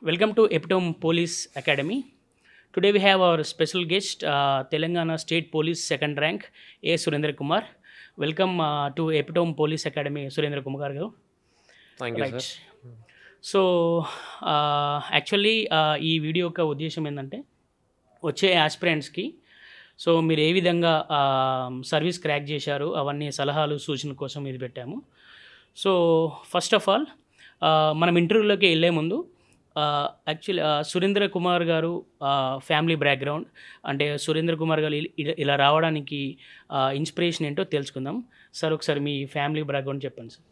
Welcome to Epitome Police Academy. Today we have our special guest, Telangana State Police Second Rank, A. Surendra Kumar. Welcome to Epitome Police Academy, Surendra Kumar garu. Thank you Right. Sir. So actually ఈ video యొక్క ఉద్దేశం ఏంటంటే వచ్చే ఆస్పిరెంట్స్కి so మీరు ఏ విధంగా service crack చేశారు అవన్నీ సలహాలు సూచనల కోసం ఇది పెట్టాము. సో ఫస్ట్ ఆఫ్ ఆల్ మనం ఇంటర్వ్యూలోకి వెళ్ళే ముందు యాక్చువల్లీ సురేంద్ర కుమార్ గారు ఫ్యామిలీ బ్యాక్గ్రౌండ్ అంటే సురేంద్ర కుమార్ గారు ఇలా రావడానికి ఇన్స్పిరేషన్ ఏంటో తెలుసుకుందాం. సార్ ఒకసారి మీ ఫ్యామిలీ బ్యాక్గ్రౌండ్ చెప్పండి సార్.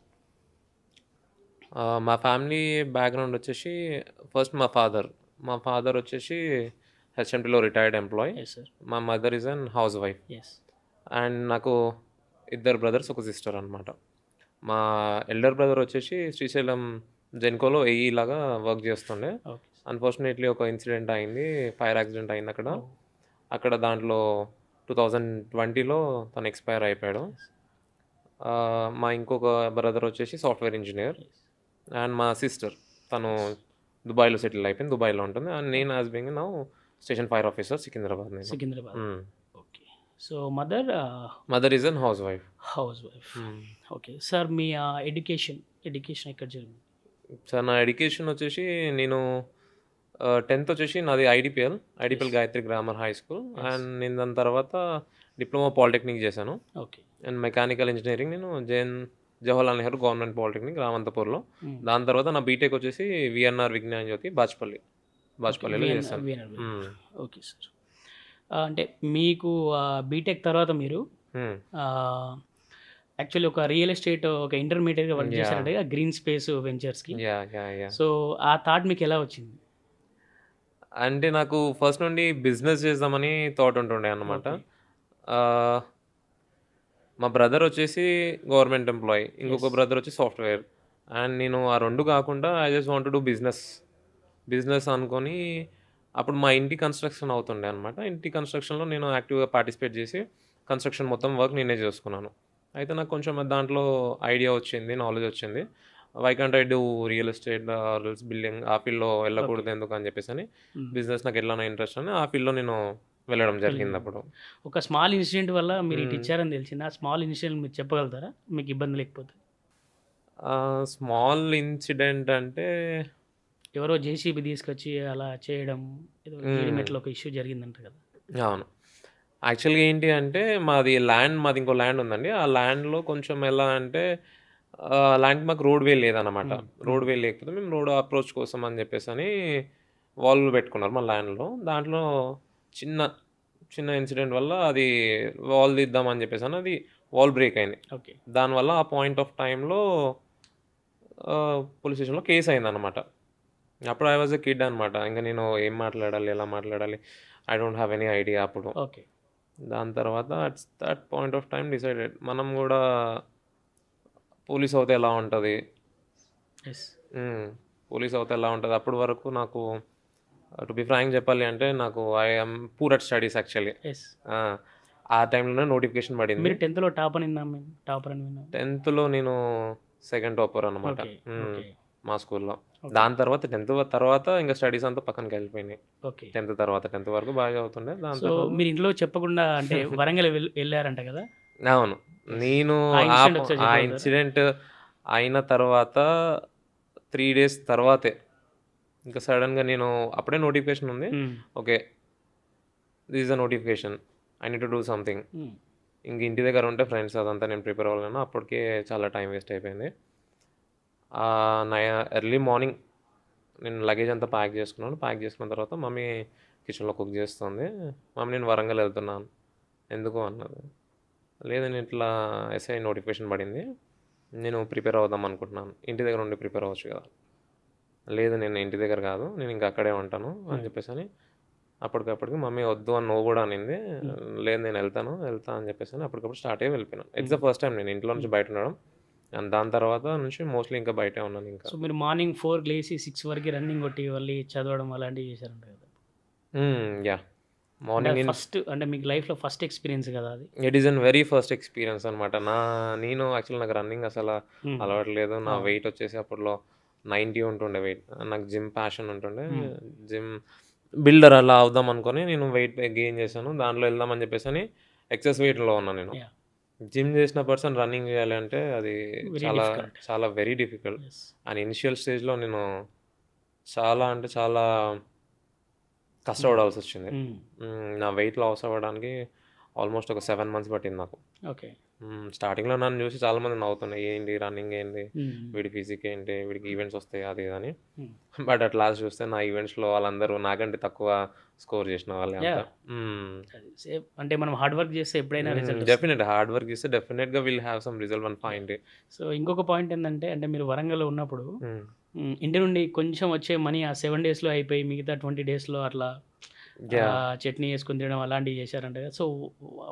మా ఫ్యామిలీ బ్యాక్గ్రౌండ్ వచ్చేసి ఫస్ట్ మా ఫాదర్ వచ్చేసి హెచ్ఎంటీలో రిటైర్డ్ ఎంప్లాయీ. Yes sir. మా mother is an housewife. Yes. And నాకు ఇద్దరు బ్రదర్స్ ఒక సిస్టర్ అనమాట. మా ఎల్డర్ బ్రదర్ వచ్చేసి శ్రీశైలం జెన్కోలో ఏఈ లాగా వర్క్ చేస్తుండే. ఓకే. అన్ఫార్చునేట్లీ ఒక ఇన్సిడెంట్ అయింది, ఫైర్ యాక్సిడెంట్ అయింది అక్కడ దాంట్లో 2020లో తను ఎక్స్పైర్ అయిపోయాడు. మా ఇంకొక బ్రదర్ వచ్చేసి సాఫ్ట్వేర్ ఇంజనీర్. అండ్ మా సిస్టర్ తను దుబాయ్లో సెటిల్ అయిపోయింది, దుబాయ్లో ఉంటుంది. అండ్ నేను as being now station fire officer Secunderabad. Secunderabad. Okay. So mother is an house wife. Okay sir. Me education ఎక్కడ జరిగింది సార్? నా ఎడ్యుకేషన్ వచ్చేసి నేను 10th వచ్చేసి నాది IDPL Gayatri grammar high school. And నేను దాని తర్వాత డిప్లొమా పాలిటెక్నిక్ చేశాను. ఓకే. అండ్ మెకానికల్ ఇంజనీరింగ్ నేను జవహర్లాల్ నెహ్రూ గవర్నమెంట్ పాలిటెక్నిక్ రామంతపూర్లో. దాని తర్వాత నా బీటెక్ వచ్చేసి విఎన్ఆర్ విజ్ఞాన్ జ్యోతి బాజ్పల్లిలో చేశాను. Okay sir. అంటే మీకు బీటెక్ తర్వాత మీరు యాక్చువల్లీ ఒక రియల్ ఎస్టేట్ ఒక ఇంటర్మీడియట్గా వర్క్ చేశారంటే గ్రీన్ స్పేస్ వెంచర్స్కి. సో ఆ థాట్ మీకు ఎలా వచ్చింది? అంటే నాకు ఫస్ట్ నుండి బిజినెస్ చేద్దామని థాట్ ఉంటుండే అన్నమాట. మా బ్రదర్ వచ్చేసి గవర్నమెంట్ ఎంప్లాయీ, ఇంకొక బ్రదర్ వచ్చి సాఫ్ట్వేర్. అండ్ నేను ఆ రెండు కాకుండా I just want to do business అనుకొని అప్పుడు మా ఇంటి కన్స్ట్రక్షన్ అవుతుండే అనమాట. ఇంటి కన్స్ట్రక్షన్లో నేను యాక్టివ్గా పార్టిసిపేట్ చేసి కన్స్ట్రక్షన్ మొత్తం వర్క్ నేనే చేసుకున్నాను. అయితే నాకు కొంచెం దాంట్లో ఐడియా వచ్చింది, నాలెడ్జ్ వచ్చింది. Why can't I do real estate building, ఆ ఫీల్డ్లో వెళ్ళకూడదు ఎందుకు అని చెప్పేసి అని బిజినెస్ నాకు ఎట్లా ఇంట్రెస్ట్ అని ఆ ఫీల్డ్లో నేను వెళ్ళడం జరిగింది. అప్పుడు ఒక స్మాల్ ఇన్సిడెంట్ వల్ల మీరు ఇటు ఇచ్చారని తెలిసింది. ఆ స్మాల్ ఇన్సిడెంట్ మీరు చెప్పగలుగుతారా, మీకు ఇబ్బంది లేకపోతే? స్మాల్ ఇన్సిడెంట్ అంటే ఎవరో జేసీబీ తీసుకొచ్చి అలా చేయడం, ఏదో జీడిమెట్లో ఒక ఇష్యూ జరిగిందంట కదా? అవును. యాక్చువల్గా ఏంటి అంటే మాది ఇంకో ల్యాండ్ ఉందండి. ఆ ల్యాండ్లో కొంచెం ఎలా అంటే ల్యాండ్ మాకు రోడ్ వే లేదన్నమాట. రోడ్ వే లేకపోతే మేము రోడ్ అప్రోచ్ కోసం అని చెప్పేసి అని వాల్ పెట్టుకున్నారు మా ల్యాండ్లో. దాంట్లో చిన్న ఇన్సిడెంట్ వల్ల అది వాల్ తీద్దామని చెప్పేసి అని అది వాల్ బ్రేక్ అయింది. ఓకే. దానివల్ల ఆ పాయింట్ ఆఫ్ టైంలో పోలీస్ స్టేషన్లో కేసు అయిందన్నమాట. అప్పుడు ఐ వాజ్ ఎ కిడ్ అనమాట. ఇంకా నేను ఏం మాట్లాడాలి, ఎలా మాట్లాడాలి, I don't have any idea అప్పుడు. ఓకే. దాని తర్వాత at that point of time decided మనం కూడా పోలీస్ అవుతే ఎలా ఉంటుంది, అప్పటి వరకు నాకు టు బి ఫ్రాంక్ చెప్పాలి అంటే నాకు I'm poor at studies actually. ఆ టైంలోనే నోటిఫికేషన్ పడింది. మీరు 10th టాపర్ అని 10th నేను సెకండ్ టాపర్ అనమాట మా స్కూల్లో. దాని తర్వాత 10th తర్వాత ఇంకా స్టడీస్ అంతా పక్కనకి వెళ్ళిపోయినాయి. 10th వరకు బాగా చదువుతుండే. దాంతో మీరు ఇంట్లో చెప్పకుండా అంటే వరంగల్ వెళ్ళారంట కదా? అవును. నేను ఆ ఇన్సిడెంట్ అయిన తర్వాత 3 days తర్వాతే ఇంకా సడన్గా నేను అప్పుడే నోటిఫికేషన్ ఉంది, okay this is a notification, I need to do something. ఇంక ఇంటి దగ్గర ఉంటే ఫ్రెండ్స్ అదంతా నేను ప్రిపేర్ అవ్వలేను. అప్పటికే చాలా టైం వేస్ట్ అయిపోయింది. ఎర్లీ మార్నింగ్ నేను లగేజ్ అంతా ప్యాక్ చేసుకున్న తర్వాత మమ్మీ కిచెన్లో కుక్ చేస్తుంది. మమ్మీ నేను వరంగల్ వెళ్తున్నాను ఎందుకు అన్నది. లేదు నేను ఇట్లా ఎస్ఐ నోటిఫికేషన్ పడింది, నేను ప్రిపేర్ అవుదాం అనుకుంటున్నాను, ఇంటి దగ్గర ఉండి ప్రిపేర్ అవ్వచ్చు కదా. లేదు నేను ఇంటి దగ్గర కాదు, నేను ఇంకా అక్కడే ఉంటాను అని చెప్పేసి అని అప్పటికప్పటికి మమ్మీ వద్దు అని నువ్వు కూడా అనింది. లేదు నేను వెళ్తా అని చెప్పేసి అని అప్పటికప్పుడు స్టార్ట్ అయ్యి వెళ్ళిపోయాను. ఇట్స్ ద ఫస్ట్ టైం నేను ఇంట్లో నుంచి బయట ఉండడం. అండ్ దాని తర్వాత నుంచి మోస్ట్లీ ఇంకా బయటే ఉన్నాను. ఇంకా సో మీరు మార్నింగ్ 4 లేసి 6 వరకు రన్నింగ్ కొట్టి మళ్ళీ చదవడం అలాంటివి చేశారంట కదా? యా, మార్నింగ్ ఫస్ట్ అంటే మీకు లైఫ్లో ఫస్ట్ ఎక్స్పీరియన్స్ కదా అది? It is an very first experience అనమాట. నేను యాక్చువల్ నాకు రన్నింగ్ అసలు అలవాట్లేదు. నా వెయిట్ వచ్చేసి అప్పట్లో 90 ఉంటుండే వెయిట్. నాకు జిమ్ ప్యాషన్ ఉంటుండే. Hmm. జిమ్ బిల్డర్ అలా అవుదాం అనుకోని నేను వెయిట్ గెయిన్ చేశాను. దాంట్లో వెళ్దామని చెప్పేసని ఎక్సెస్ వెయిట్‌లో ఉన్నా నేను. Yeah. జిమ్ చేసిన పర్సన్ రన్నింగ్ చేయాలి అంటే అది Very చాలా difficult. చాలా very difficult. Yes. And initial స్టేజ్‌లో నేను చాలా అంటే చాలా కష్టపడాల్సొచ్చింది. Hmm. నా వెయిట్ లాస్ అవ్వడానికి ఆల్మోస్ట్ ఒక 7 మంత్స్ పట్టింది నాకు. Okay. స్టార్టింగ్‌లో నన్ను చూసి చాలామంది నవ్వుతుండే. ఏంటి రన్నింగ్ ఏంటి? Hmm. వీడి ఫిజిక్ ఏంటి? వీడికి ఈవెంట్స్ వస్తాయి అది ఇది అని. Hmm. బట్ అట్ లాస్ట్ చూస్తే నా ఈవెంట్స్‌లో వాళ్ళందరూ నాకంటే తక్కువ స్కోర్ చేసిన వాళ్ళే అంతా. అది సేమ్ అంటే మనం హార్డ్ వర్క్ చేస్తే ఎప్పుడైనా రిజల్ట్ డెఫినెట్ హార్డ్ వర్క్ చేస్తే డెఫినెట్‌గా will have some result one point. So ఇంకొక పాయింట్ ఏంటంటే అంటే మీరు వరంగల్లో ఉన్నప్పుడు ఇంటి నుండి కొంచెం వచ్చే మనీ ఆ 7 డేస్లో అయిపోయి మిగతా 20 డేస్లో అట్లా చట్నీ వేసుకుని తినడం అలాంటివి చేశారంట కదా. సో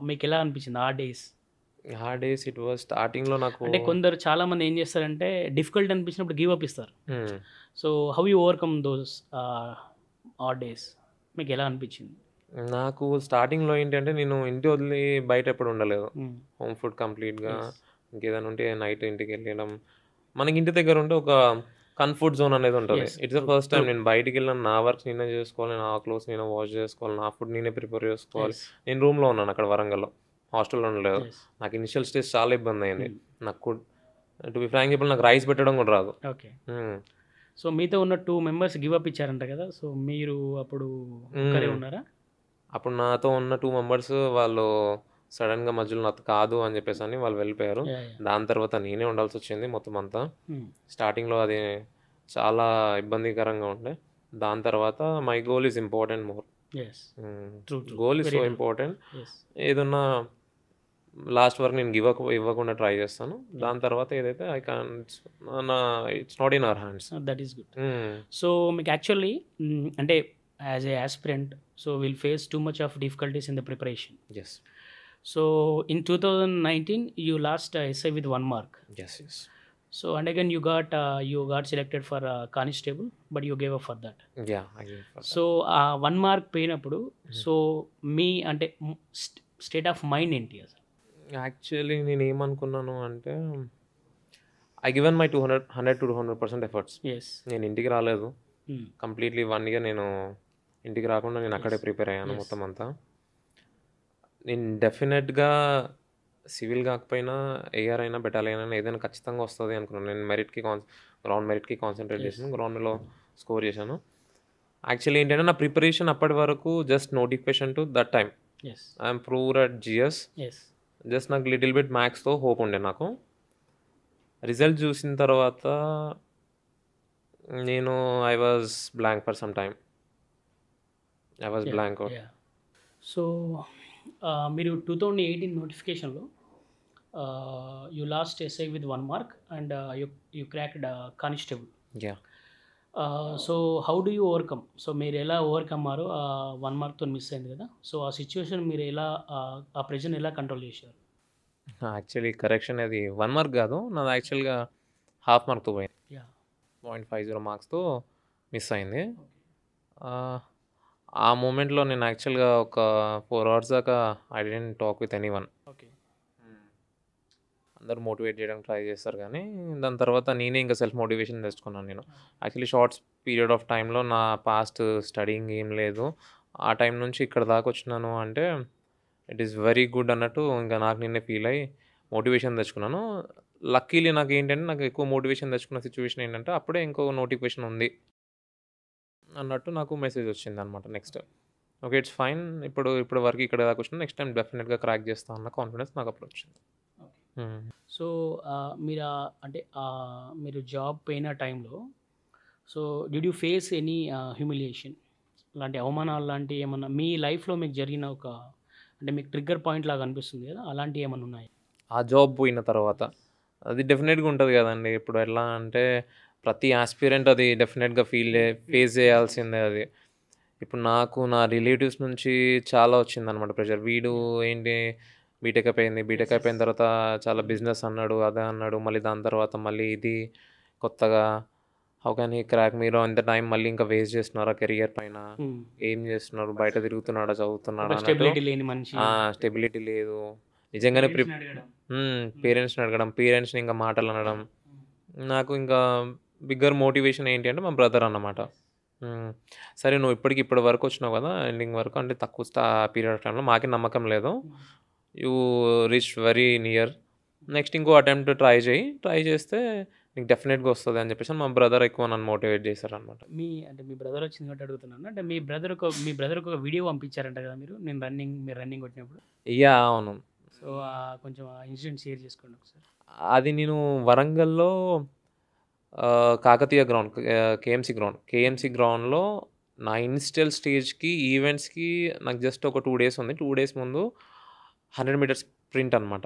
మీకు ఎలా అనిపించింది ఆ డేస్? ఆ డేస్ ఇట్ వాజ్ స్టార్టింగ్‌లో నాకు అంటే కొందరు చాలా మంది ఏం చేస్తారంటే డిఫికల్ట్ అనిపించినప్పుడు గివ్ అప్ ఇస్తారు. So how you overcome those ఆ డేస్? మీకు ఎలా అనిపించింది? నాకు స్టార్టింగ్‌లో ఏంటంటే నేను ఇంటి వదిలి బయట ఎప్పుడు ఉండలేదు. హోమ్ ఫుడ్ కంప్లీట్‌గా. ఇంకేదైనా ఉంటే నైట్ ఇంటికి వెళ్ళడం. మనకి ఇంటి దగ్గర ఉంటే ఒక కంఫర్ట్ జోన్ అనేది ఉంటుంది. Yes, it's the first time నేను బయటికి వెళ్ళాను. నా వర్క్ నేనే చేసుకోవాలి, నా క్లోత్స్ నేనే వాష్ చేసుకోవాలి, నా ఫుడ్ నేనే ప్రిపేర్ చేసుకోవాలి. నేను రూమ్లో ఉన్నాను అక్కడ వరంగల్లో, హాస్టల్లో ఉండలేదు. నాకు ఇనిషియల్ స్టేజ్ చాలా ఇబ్బంది అయింది. నాకు టు బి ఫ్రాంక్ చెప్పాలి నాకు రైస్ పెట్టడం కూడా రాదు. ఓకే. సో మీతో ఉన్న 2 మెంబర్స్ గివ్ అప్ ఇచ్చారంట కదా. సో మీరు అప్పుడు ఒక్కరే ఉన్నారా? అప్పుడు నాతో ఉన్న 2 మెంబర్స్ వాళ్ళు సడన్గా మధ్యలో నాతో కాదు అని చెప్పేసి అని వాళ్ళు వెళ్ళిపోయారు. దాని తర్వాత నేనే ఉండాల్సి వచ్చింది మొత్తం అంతా. స్టార్టింగ్లో అది చాలా ఇబ్బందికరంగా ఉండే. దాని తర్వాత my goal is important more. Goal is so important. ఏదన్నా లాస్ట్ వరకు నేను ఇవ్వకుండా ట్రై చేస్తాను. దాని తర్వాత ఏదైతే I can it's not in our hands. That is good. So మీకు యాక్చువల్లీ అంటే as a aspirant so will face too much of difficulties in the preparation. Yes. So in 2019 you lost essay with 1 mark. Yes. So and again you got selected for constable but you gave up for that. Yeah, I gave up for that. So 1 mark పోయినప్పుడు so మీ అంటే state of mind ఏంటి అసలు? Actually నేను ఏమనుకున్నాను అంటే I given my 100 to 200% efforts. నేను ఇంటికి రాలేదు. Completely 1 year నేను ఇంటికి రాకుండా నేను అక్కడే ప్రిపేర్ అయ్యాను మొత్తం అంతా. నేను డెఫినెట్గా సివిల్ కాకపోయినా ఏఆర్ అయినా బెటాలియన్ అయినా ఏదైనా ఖచ్చితంగా వస్తుంది అనుకున్నాను. నేను గ్రౌండ్ మెరిట్కి కాన్సన్ట్రేట్ చేశాను. గ్రౌండ్లో స్కోర్ చేశాను. యాక్చువల్లీ ఏంటంటే నా ప్రిపరేషన్ అప్పటి వరకు just notification to that time. I'm proved at GS. Just నాకు లిటిల్ బిట్ మ్యాథ్స్తో హోప్ ఉండే నాకు. రిజల్ట్ చూసిన తర్వాత నేను I was blank for some time. I was blank out. So మీరు 2018 నోటిఫికేషన్లో you lost SI with 1 mark and you cracked constable. So how do you overcome? So మీరు ఎలా ఓవర్కమ్ అయ్యారో 1 మార్క్తో మిస్ అయింది కదా. సో ఆ సిచ్యువేషన్ మీరు ఎలా ఆ ప్రెజర్ని ఎలా కంట్రోల్ చేశారు? యాక్చువల్లీ కరెక్షన్ అది 1 మార్క్ కాదు, నాది యాక్చువల్గా ½ మార్క్తో పోయింది. 0.50 మార్క్స్తో మిస్ అయింది. ఆ మూమెంట్లో నేను యాక్చువల్గా ఒక 4 hours దాకా I didn't talk with anyone. అందరూ మోటివేట్ చేయడానికి ట్రై చేస్తారు కానీ దాని తర్వాత నేనే ఇంకా సెల్ఫ్ మోటివేషన్ తెచ్చుకున్నాను. నేను యాక్చువల్లీ షార్ట్స్ పీరియడ్ ఆఫ్ టైంలో నా పాస్ట్ స్టడీయింగ్ ఏం లేదు. ఆ టైం నుంచి ఇక్కడ దాకా వచ్చినాను అంటే ఇట్ ఈస్ వెరీ గుడ్ అన్నట్టు ఇంకా నాకు నేనే ఫీల్ అయ్యి మోటివేషన్ తెచ్చుకున్నాను. లక్కీలీ నాకు ఏంటంటే నాకు ఎక్కువ మోటివేషన్ తెచ్చుకున్న సిచ్యువేషన్ ఏంటంటే అప్పుడే ఇంకో నోటిఫికేషన్ ఉంది అన్నట్టు నాకు మెసేజ్ వచ్చింది అనమాట. నెక్స్ట్ ఓకే ఇట్స్ ఫైన్, ఇప్పుడు వరకు ఇక్కడ దాకా వచ్చిన నెక్స్ట్ టైం డెఫినెట్గా క్రాక్ చేస్తా అన్న కాన్ఫిడెన్స్ నాకు అప్పుడు వచ్చింది. సో మీరు అంటే మీరు జాబ్ పోయిన టైంలో so did you face any humiliation లాంటి అవమానాలు లాంటి ఏమన్నా మీ లైఫ్లో మీకు జరిగిన ఒక అంటే మీకు ట్రిగ్గర్ పాయింట్ లాగా అనిపిస్తుంది కదా, అలాంటివి ఏమైనా ఉన్నాయి? ఆ జాబ్ పోయిన తర్వాత అది డెఫినెట్గా ఉంటుంది కదండి. ఇప్పుడు ఎలా అంటే ప్రతి ఆస్పిరెంట్ అది డెఫినెట్గా ఫేస్ చేయాల్సిందే అది. ఇప్పుడు నాకు నా రిలేటివ్స్ నుంచి చాలా వచ్చిందనమాట ప్రెషర్. వీడు ఏంటి బీటెక్ అయిపోయిన తర్వాత చాలా బిజినెస్ అన్నాడు, అదే అన్నాడు, మళ్ళీ దాని తర్వాత మళ్ళీ ఇది కొత్తగా హౌ క్యాన్ హీ క్రాక్, మీరు అంత టైం మళ్ళీ ఇంకా వేస్ట్ చేస్తున్నారా కెరియర్ పైన, ఏం చేస్తున్నారు, బయట తిరుగుతున్నాడా చదువుతున్నాడా, స్టెబిలిటీ లేదు నిజంగానే. పేరెంట్స్ని అడగడం, పేరెంట్స్ని ఇంకా మాటలు అనడం, నాకు ఇంకా బిగ్గర్ మోటివేషన్ ఏంటి అంటే మా బ్రదర్ అన్నమాట. సరే నువ్వు ఇప్పటి వరకు వచ్చినావు కదా! ఎండింగ్ వరకు అంటే తక్కువ పీరియడ్ ఆఫ్ టైమ్‌లో మాకే నమ్మకం లేదు. You reached very near. Next ఇంకో అటెంప్ట్ ట్రై చెయ్యి. ట్రై చేస్తే నీకు డెఫినెట్‌గా వస్తది అని చెప్పేసి మా బ్రదర్ ఎక్కువ నన్ను మోటివేట్ చేశారనమాట. మీ బ్రదర్ వచ్చింది కాబట్టి అడుగుతున్నాను. అంటే మీ బ్రదర్‌కి ఒక వీడియో పంపించారంట కదా మీరు? మీరు రన్నింగ్ కొట్టినప్పుడు. అవును. సో, కొంచెం ఆ ఇన్సిడెంట్ షేర్ చేసుకోండి ఒకసారి. అది నేను వరంగల్‌లో కాకతీయ గ్రౌండ్, కేఎంసీ గ్రౌండ్‌లో నా ఇనిషియల్ స్టేజ్‌కి, ఈవెంట్స్‌కి నాకు జస్ట్ ఒక 2 డేస్ ఉంది. 2 డేస్ ముందు 100 మీటర్స్ స్ప్రింట్ అనమాట.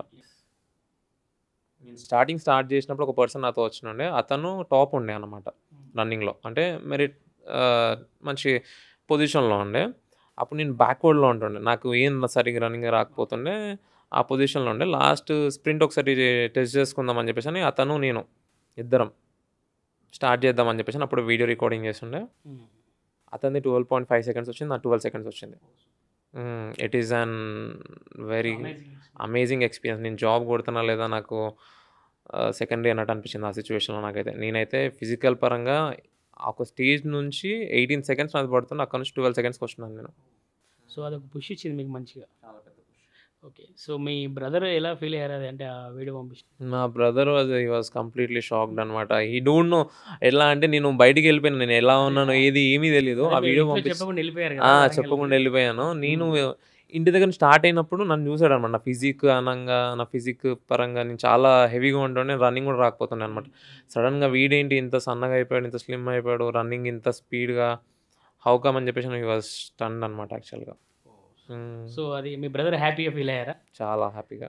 నేను స్టార్ట్ చేసినప్పుడు ఒక పర్సన్ నాతో వచ్చినుండే. అతను టాప్ ఉండే అనమాట రన్నింగ్‌లో. అంటే మెరిట్ మంచి పొజిషన్‌లో ఉండే. అప్పుడు నేను బ్యాక్వర్డ్‌లో ఉంటుండే. నాకు సరిగ్గా రన్నింగ్ రాకపోతుండే. ఆ పొజిషన్‌లో ఉండే. లాస్ట్ స్ప్రింట్ ఒకసారి టెస్ట్ చేసుకుందాం అని చెప్పేసని అతను, నేను ఇద్దరం స్టార్ట్ చేద్దాం అని చెప్పేసి అప్పుడు వీడియో రికార్డింగ్ చేస్తుండే. అతనిది 12.5 సెకండ్స్ వచ్చింది. నాకు 12 సెకండ్స్ వచ్చింది. It is an very amazing experience. నేను జాబ్ కొడుతున్నా లేదా నాకు సెకండరీ అన్నట్టు అనిపించింది ఆ సిట్యుయేషన్‌లో నాకైతే. నేనైతే ఫిజికల్ పరంగా ఒక స్టేజ్ నుంచి 18 సెకండ్స్ నాది పడుతుంది. అక్కడి నుంచి 12 సెకండ్స్‌కి వచ్చినాను నేను. సో, అదొక పుష్ ఇచ్చింది మీకు మంచిగా. ఓకే. సో, మీ బ్రదర్ ఎలా ఫీల్ అయ్యారు అది అంటే ఆ వీడియో పంపించినప్పుడు? మా brother he was completely shocked అనమాట. He don't know. ఎలా అంటే నేను బయటికెళ్ళిపోయాను. నేను ఎలా ఉన్నానో ఏమీ తెలీదు. ఆ అదే వీడియో ఇంట్లో పంపించి చెప్పకుండా వెళ్ళిపోయారు కదా వరంగల్‌కి. చెప్పకుండా వెళ్ళిపోయాను. నేను ఇంటి దగ్గర స్టార్ట్ అయినప్పుడు నన్ను చూసాడనమాట. నా ఫిజిక్ పరంగా నేను చాలా హెవీగా ఉంటుండే. రన్నింగ్ కూడా రాకపోతుండే అనమాట. సడెన్‌గా వీడేంటి ఇంత సన్నగా అయిపోయాడు, ఇంత స్లిమ్ అయిపోయాడు, రన్నింగ్ ఇంత స్పీడ్‌గా హౌ కమ్ అని చెప్పేసి హి వాస్ స్టన్డ్ అనమాట యాక్చువల్‌గా. సో, అది మీ బ్రదర్ హ్యాపీగా ఫీల్ అయ్యారా? చాలా హ్యాపీగా.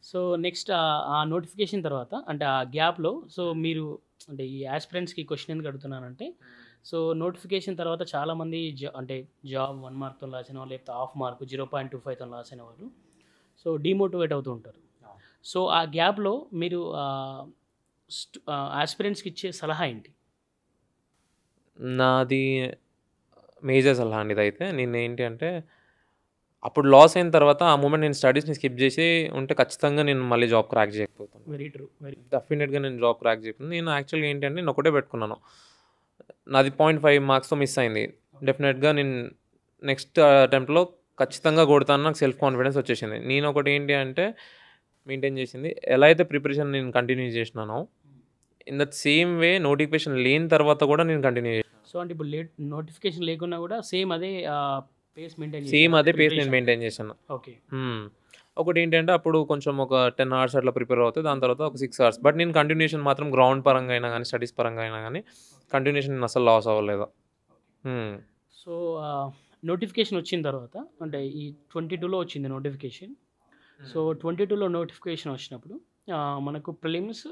సో, నెక్స్ట్ ఆ నోటిఫికేషన్ తర్వాత అంటే ఆ గ్యాప్‌లో సో, మీరు అంటే ఈ యాస్పిరెంట్స్‌కి క్వెషన్ ఎందుకు అడుగుతున్నానంటే, సో, నోటిఫికేషన్ తర్వాత చాలామంది అంటే జాబ్ 1 మార్క్‌తో లాస్ అయిన వాళ్ళు, లేకపోతే హాఫ్ మార్క్ 0.25తో లాస్ అయిన వాళ్ళు సో, డీమోటివేట్ అవుతూ ఉంటారు. సో, ఆ గ్యాప్‌లో మీరు యాస్పిరెంట్స్‌కి ఇచ్చే సలహా ఏంటి? నాది మేజర్ సలహా అండి ఇదైతే. నేనేంటి అంటే, అప్పుడు లాస్ అయిన తర్వాత ఆ మూమెంట్ నేను స్టడీస్‌ని స్కిప్ చేసి ఉంటే ఖచ్చితంగా నేను మళ్ళీ జాబ్ క్రాక్ చేయకపోతాను. Very true. డెఫినిట్‌గా నేను జాబ్ క్రాక్ చేయకపోను. నేను యాక్చువల్‌గా ఏంటంటే నేను ఒకటే పెట్టుకున్నాను. నాది 0.5 మార్క్స్‌తో మిస్ అయింది. డెఫినిట్‌గా నేను నెక్స్ట్ అటెంప్ట్‌లో ఖచ్చితంగా కొడతాను. నాకు సెల్ఫ్ కాన్ఫిడెన్స్ వచ్చేసింది. నేనొకటి ఏంటి అంటే మెయింటైన్ చేసింది. ఎలా అయితే ప్రిపరేషన్ నేను కంటిన్యూ చేసినానో, in that same way notification లేని తర్వాత కూడా నేను కంటిన్యూ చేశాను. సో, అంటే ఇప్పుడు నోటిఫికేషన్ లేకున్నా కూడా సేమ్ అదే పేస్ మెయింటైన్ సేమ్ చేశారా? అదే అంటే పేస్ నేను ప్రిపరేషన్. మెయింటైన్ చేశాను. ఓకే. ఒకటేంటంటే అప్పుడు కొంచెం ఒక 10 అవర్స్ అట్లా ప్రిపేర్ అవుతే దాని తర్వాత ఒక 6 అవర్స్. బట్ నేను కంటిన్యూషన్ మాత్రం గ్రౌండ్ పరంగా అయినా గానీ, స్టడీస్ పరంగా అయినా గానీ కంటిన్యూషన్ నేను అస్సలు లాస్ అవ్వలేదు. హ్మ్. సో, నోటిఫికేషన్ వచ్చిన తర్వాత అంటే ఈ 22లో వచ్చింది నోటిఫికేషన్. సో, 22లో నోటిఫికేషన్ వచ్చినప్పుడు మనకు ప్రిలిమ్స్,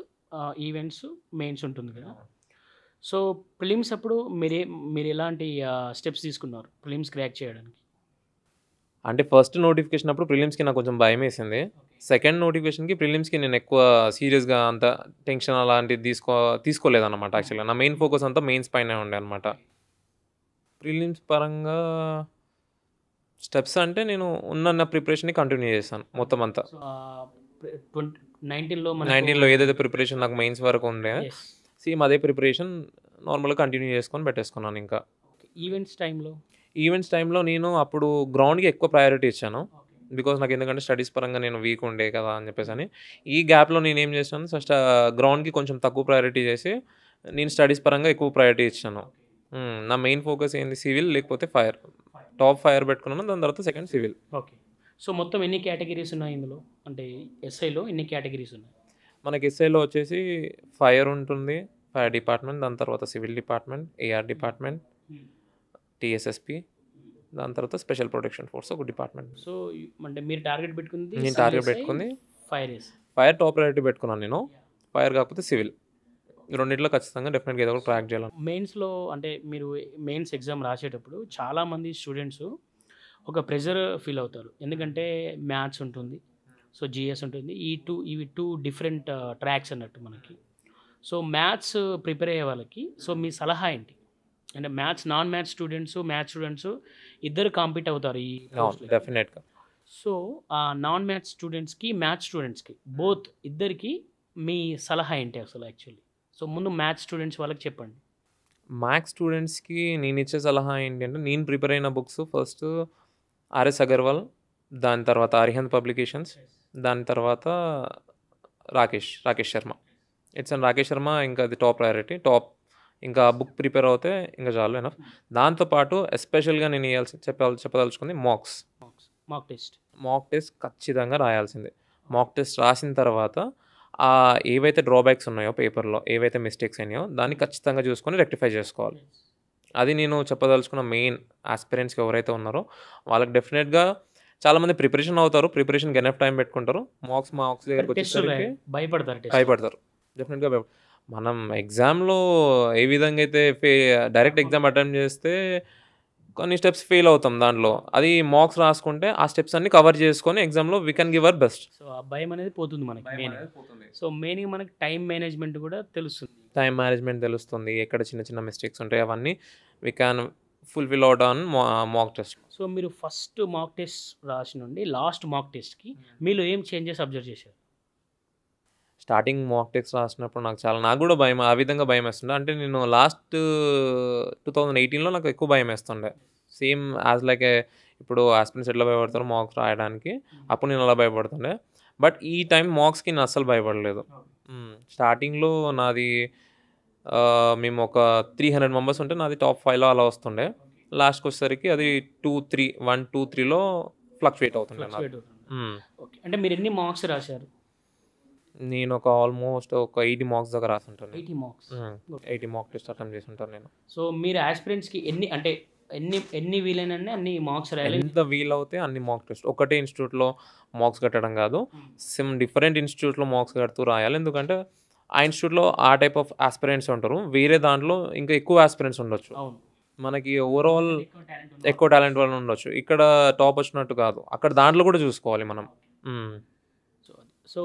ఈవెంట్స్, మెయిన్స్ ఉంటుంది కదా! సో, ప్రిలిమ్స్ అప్పుడు మీరు ఎలాంటి స్టెప్స్ తీసుకున్నారు ప్రిలిమ్స్ క్రాక్ చేయడానికి? అంటే ఫస్ట్ నోటిఫికేషన్ అప్పుడు ప్రిలిమ్స్‌కి నాకు కొంచెం భయమేసింది. సెకండ్ నోటిఫికేషన్‌కి, ప్రిలిమ్స్‌కి నేను ఎక్కువ సీరియస్‌గా అంత టెన్షన్ అలాంటిది తీసుకోలేదన్నమాట యాక్చువల్‌గా. నా మెయిన్ ఫోకస్ అంతా మెయిన్స్ పైనే ఉండే అన్నమాట. ప్రిలిమ్స్ పరంగా స్టెప్స్ అంటే నేను ఉన్న ప్రిపరేషన్‌ని కంటిన్యూ చేశాను మొత్తం అంతా. సో, 19లో మనకు 19లో ఏదైతే ప్రిపరేషన్ నాకు మెయిన్స్ వరకు ఉండే, యెస్. సేమ్ అదే ప్రిపరేషన్ నార్మల్‌గా కంటిన్యూ చేసుకొని పెట్టేసుకున్నాను ఇంకా. ఈవెంట్స్ టైంలో? ఈవెంట్స్ టైంలో నేను అప్పుడు గ్రౌండ్‌కి ఎక్కువ ప్రయారిటీ ఇచ్చాను. బికాజ్ నాకు ఎందుకంటే స్టడీస్ పరంగా నేను వీక్ ఉండే కదా అని చెప్పేసని. ఈ గ్యాప్‌లో నేనేం చేశాను ఫస్ట్ గ్రౌండ్‌కి కొంచెం తక్కువ ప్రయారిటీ చేసి, నేను స్టడీస్ పరంగా ఎక్కువ ప్రయారిటీ ఇచ్చాను. నా మెయిన్ ఫోకస్ ఏంది సివిల్ లేకపోతే ఫైర్. టాప్ ఫైర్ పెట్టుకున్నాను. దాని తర్వాత సెకండ్ సివిల్. ఓకే. సో, మొత్తం ఎన్ని కేటగిరీస్ ఉన్నాయి ఇందులో? అంటే ఎస్ఐలో ఎన్ని కేటగిరీస్ ఉన్నాయి? మనకి ఎస్ఐలో వచ్చేసి ఫైర్ ఉంటుంది. ఫైర్ డిపార్ట్మెంట్, దాని తర్వాత civil department, AR department, TSSP, దాని తర్వాత స్పెషల్ ప్రొటెక్షన్ ఫోర్స్ ఒక డిపార్ట్మెంట్. సో, అంటే మీరు టార్గెట్ పెట్టుకుంది నేను సివిల్ టార్గెట్ ఎస్ఐ, పెట్టుకుంది fire SI. Fire top priority పెట్టుకున్నాను నేను. ఫైర్ కాకపోతే సివిల్. రెండిట్లో ఖచ్చితంగా డెఫినెట్‌గా ఏదో ఒకటి క్రాక్ చేయాలని. మెయిన్స్‌లో అంటే మీరు మెయిన్స్ ఎగ్జామ్ రాసేటప్పుడు చాలామంది స్టూడెంట్స్ ఒక ప్రెషర్ ఫీల్ అవుతారు. ఎందుకంటే మ్యాథ్స్ ఉంటుంది. సో, జీఎస్ ఉంటుంది. ఇవి 2 డిఫరెంట్ ట్రాక్స్ అన్నట్టు మనకి. సో, మ్యాథ్స్ ప్రిపేర్ అయ్యే వాళ్ళకి సో, మీ సలహా ఏంటి? అంటే నాన్ మ్యాథ్స్ స్టూడెంట్స్ ఇద్దరు కాంపీట్ అవుతారు ఈ అవును. పోస్ట్‌లకి. డెఫినెట్‌గా. సో, నాన్ మ్యాథ్స్ స్టూడెంట్స్‌కి, మ్యాథ్స్ స్టూడెంట్స్‌కి ఇద్దరికీ మీ సలహా ఏంటి అసలు యాక్చువల్లీ? సో ముందు మ్యాథ్స్ స్టూడెంట్స్ వాళ్ళకి చెప్పండి. మ్యాథ్స్ స్టూడెంట్స్‌కి నేనిచ్చే సలహా ఏంటి అంటే, నేను ప్రిపేర్ అయిన బుక్స్ ఫస్ట్ ఆర్ఎస్ అగర్వాల్, దాని తర్వాత అరిహంత్ పబ్లికేషన్స్, దాని తర్వాత రాకేష్ శర్మ. ఇట్స్ అండ్ రాకేష్ శర్మ ఇంకా అది టాప్ ప్రయారిటీ. ఇంకా బుక్ ప్రిపేర్ అవుతే ఇంకా చాలు ఎనఫ్. దాంతో పాటు ఎస్పెషల్‌గా నేను చెప్పదలుచుకుంది mocks. Mock test. Mock test ఖచ్చితంగా రాయాల్సిందే. మాక్ టెస్ట్ రాసిన తర్వాత ఏవైతే డ్రాబ్యాక్స్ ఉన్నాయో పేపర్‌లో, ఏవైతే మిస్టేక్స్ అయినాయో దాన్ని ఖచ్చితంగా చూసుకొని రెక్టిఫై చేసుకోవాలి. అది నేను చెప్పదలుచుకున్న మెయిన్ ఆస్పిరెంట్స్‌కి ఎవరైతే ఉన్నారో వాళ్ళకి డెఫినిట్‌గా చాలామంది ప్రిపరేషన్ అవుతారు. ప్రిపరేషన్‌కి ఎనఫ్ టైం పెట్టుకుంటారు. మార్క్స్ దగ్గరికి టెస్ట్ వచ్చేసరికి భయపడతారు టెస్ట్. భయపడతారు. డెఫినిట్‌గా మనం ఎగ్జామ్‌లో ఏ విధంగా అయితే డైరెక్ట్ ఎగ్జామ్ అటెంప్ట్ చేస్తే కొన్ని స్టెప్స్ ఫెయిల్ అవుతాం దాంట్లో. అది మార్క్స్ రాసుకుంటే ఆ స్టెప్స్ అన్నీ కవర్ చేసుకొని ఎగ్జామ్‌లో we can give our best. So ఆ భయం అనేది పోతుంది మనకి మెయిన్‌గా. సో మెయిన్‌గా మనకి టైం మేనేజ్మెంట్ కూడా తెలుస్తుంది. టైమ్ మేనేజ్మెంట్ తెలుస్తుంది. ఎక్కడ చిన్న చిన్న మిస్టేక్స్ ఉంటాయి అవన్నీ we can fulfil out on mock test. So మీరు ఫస్ట్ మాక్ టెస్ట్ రాసి నుండి లాస్ట్ మాక్ టెస్ట్‌కి మీలో ఏం చేంజెస్ అబ్జర్వ్ చేశారు? స్టార్టింగ్ మాక్ టెస్ట్ రాసినప్పుడు నాకు కూడా భయం, ఆ విధంగా భయమేస్తుండే. అంటే నేను లాస్ట్ 2018లో నాకు ఎక్కువ భయమేస్తుండే. సేమ్ యాజ్ లైక్ ఇప్పుడు ఆస్పిరెంట్స్ ఎట్లా భయపడతారో మాక్స్ రాయడానికి, అప్పుడు నేను అలా భయపడుతుండే. బట్ ఈ టైం మాక్స్‌కి నేను అస్సలు భయపడలేదు. స్టార్టింగ్‌లో నాది మేము ఒక 300 మెంబర్స్ ఉంటే నాది టాప్ 5లో అలా వస్తుండే. లాస్ట్‌కి వచ్చేసరికి అది 2, 3 1, 2, 3లో ఫ్లక్చుయేట్ అవుతుండే నాది. ఫ్లక్చుయేట్ అవుతుంది. ఓకే. అంటే మీరు ఎన్ని మార్క్స్ రాశారు? నేను ఆల్మోస్ట్ ఒక 80 మార్క్స్ దాకా రాసుంటాను. 80 మార్క్స్. 80 మాక్ టెస్ట్ అటెంప్ట్ చేసుంటాను నేను. సో మీరు ఆస్పిరెంట్స్‌కి ఎన్ని వీలైనన్ని అన్ని మార్క్స్ రాయాలి? ఎంత వీలవుతే అన్ని మాక్ టెస్ట్. ఒకటే ఇన్‌స్టిట్యూట్‌లో మార్క్స్ కట్టడం కాదు. డిఫరెంట్ ఇన్‌స్టిట్యూట్‌లో మార్క్స్ కడుతూ రాయాలి. ఎందుకంటే ఆ ఇన్‌స్టిట్యూట్‌లో ఆ టైప్ ఆఫ్ ఆస్పిరెంట్స్ ఉంటారు. వేరే దాంట్లో ఇంకా ఎక్కువ ఆస్పిరెంట్స్ ఉండొచ్చు. అవును. మనకి ఓవరాల్ ఎక్కువ టాలెంట్ ఉంది. ఎక్కువ టాలెంట్ వాళ్ళు ఉండొచ్చు. ఇక్కడ టాప్ వచ్చినట్టు కాదు. అక్కడ దాంట్లో కూడా చూసుకోవాలి మనం. సో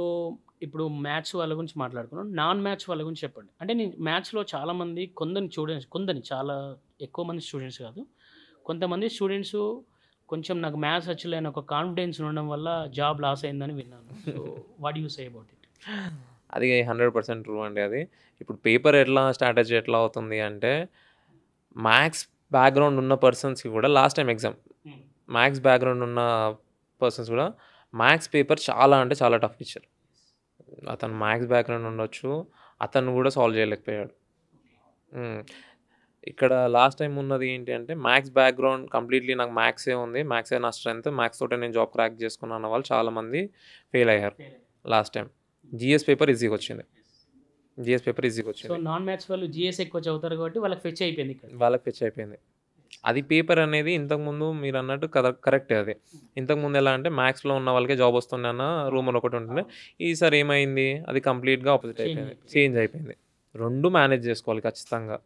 ఇప్పుడు మ్యాథ్స్ వాళ్ళ గురించి మాట్లాడుకున్నాం. నాన్ మ్యాథ్స్ వాళ్ళ గురించి చెప్పండి. అంటే నేను మ్యాథ్స్‌లో చాలామంది చాలా ఎక్కువ మంది స్టూడెంట్స్ కాదు. కొంతమంది స్టూడెంట్స్ కొంచెం నాకు మ్యాథ్స్ వచ్చులే అని ఒక కాన్ఫిడెన్స్ ఉండడం వల్ల జాబ్ లాస్ అయిందని విన్నాను. So what you say about it? అది 100% ట్రూ అండి అది. ఇప్పుడు పేపర్ స్ట్రాటజీ ఎట్లా అవుతుంది అంటే, మ్యాథ్స్ బ్యాక్‌గ్రౌండ్ ఉన్న పర్సన్స్‌కి కూడా last time exam maths background ఉన్న పర్సన్స్ కూడా మ్యాథ్స్ పేపర్ చాలా అంటే చాలా టఫ్ ఇచ్చారు. అతను మ్యాథ్స్ బ్యాక్‌గ్రౌండ్ ఉండొచ్చు. అతను కూడా సాల్వ్ చేయలేకపోయాడు. హ్మ్. ఇక్కడ లాస్ట్ టైమ్ ఉన్నది ఏంటి అంటే, మ్యాథ్స్ బ్యాక్‌గ్రౌండ్ కంప్లీట్‌లీ నాకు మ్యాథ్సే ఉంది. మ్యాథ్సే నా స్ట్రెంత్. మ్యాథ్స్ తోటే నేను జాబ్ క్రాక్ చేసుకున్నా అన్న వాళ్ళు చాలామంది ఫెయిల్ అయ్యారు లాస్ట్ టైమ్. జీఎస్ పేపర్ ఈజీగా వచ్చింది. సో నాన్ మ్యాథ్స్ వాళ్ళు జీఎస్ ఎక్కువ చదువుతారు కాబట్టి వాళ్ళకి ఫెచ్ అయిపోయింది ఇక్కడ. వాళ్ళకి పిచ్ అయిపోయింది. అది పేపర్ అనేది ఇంతకుముందు మీరన్నట్టు కరెక్టే అది. ఇంతకుముందు ఎలా అంటే మ్యాథ్స్‌లో ఉన్న వాళ్ళకే జాబ్ వస్తుంది అన్న రూమర్ ఒకటి ఉంటుండే. ఈసారి ఏమైంది? అది కంప్లీట్‌గా ఆపోజిట్ అయిపోయింది. చేంజ్ అయిపోయింది. 2 మేనేజ్ చేసుకోవాలి ఖచ్చితంగా.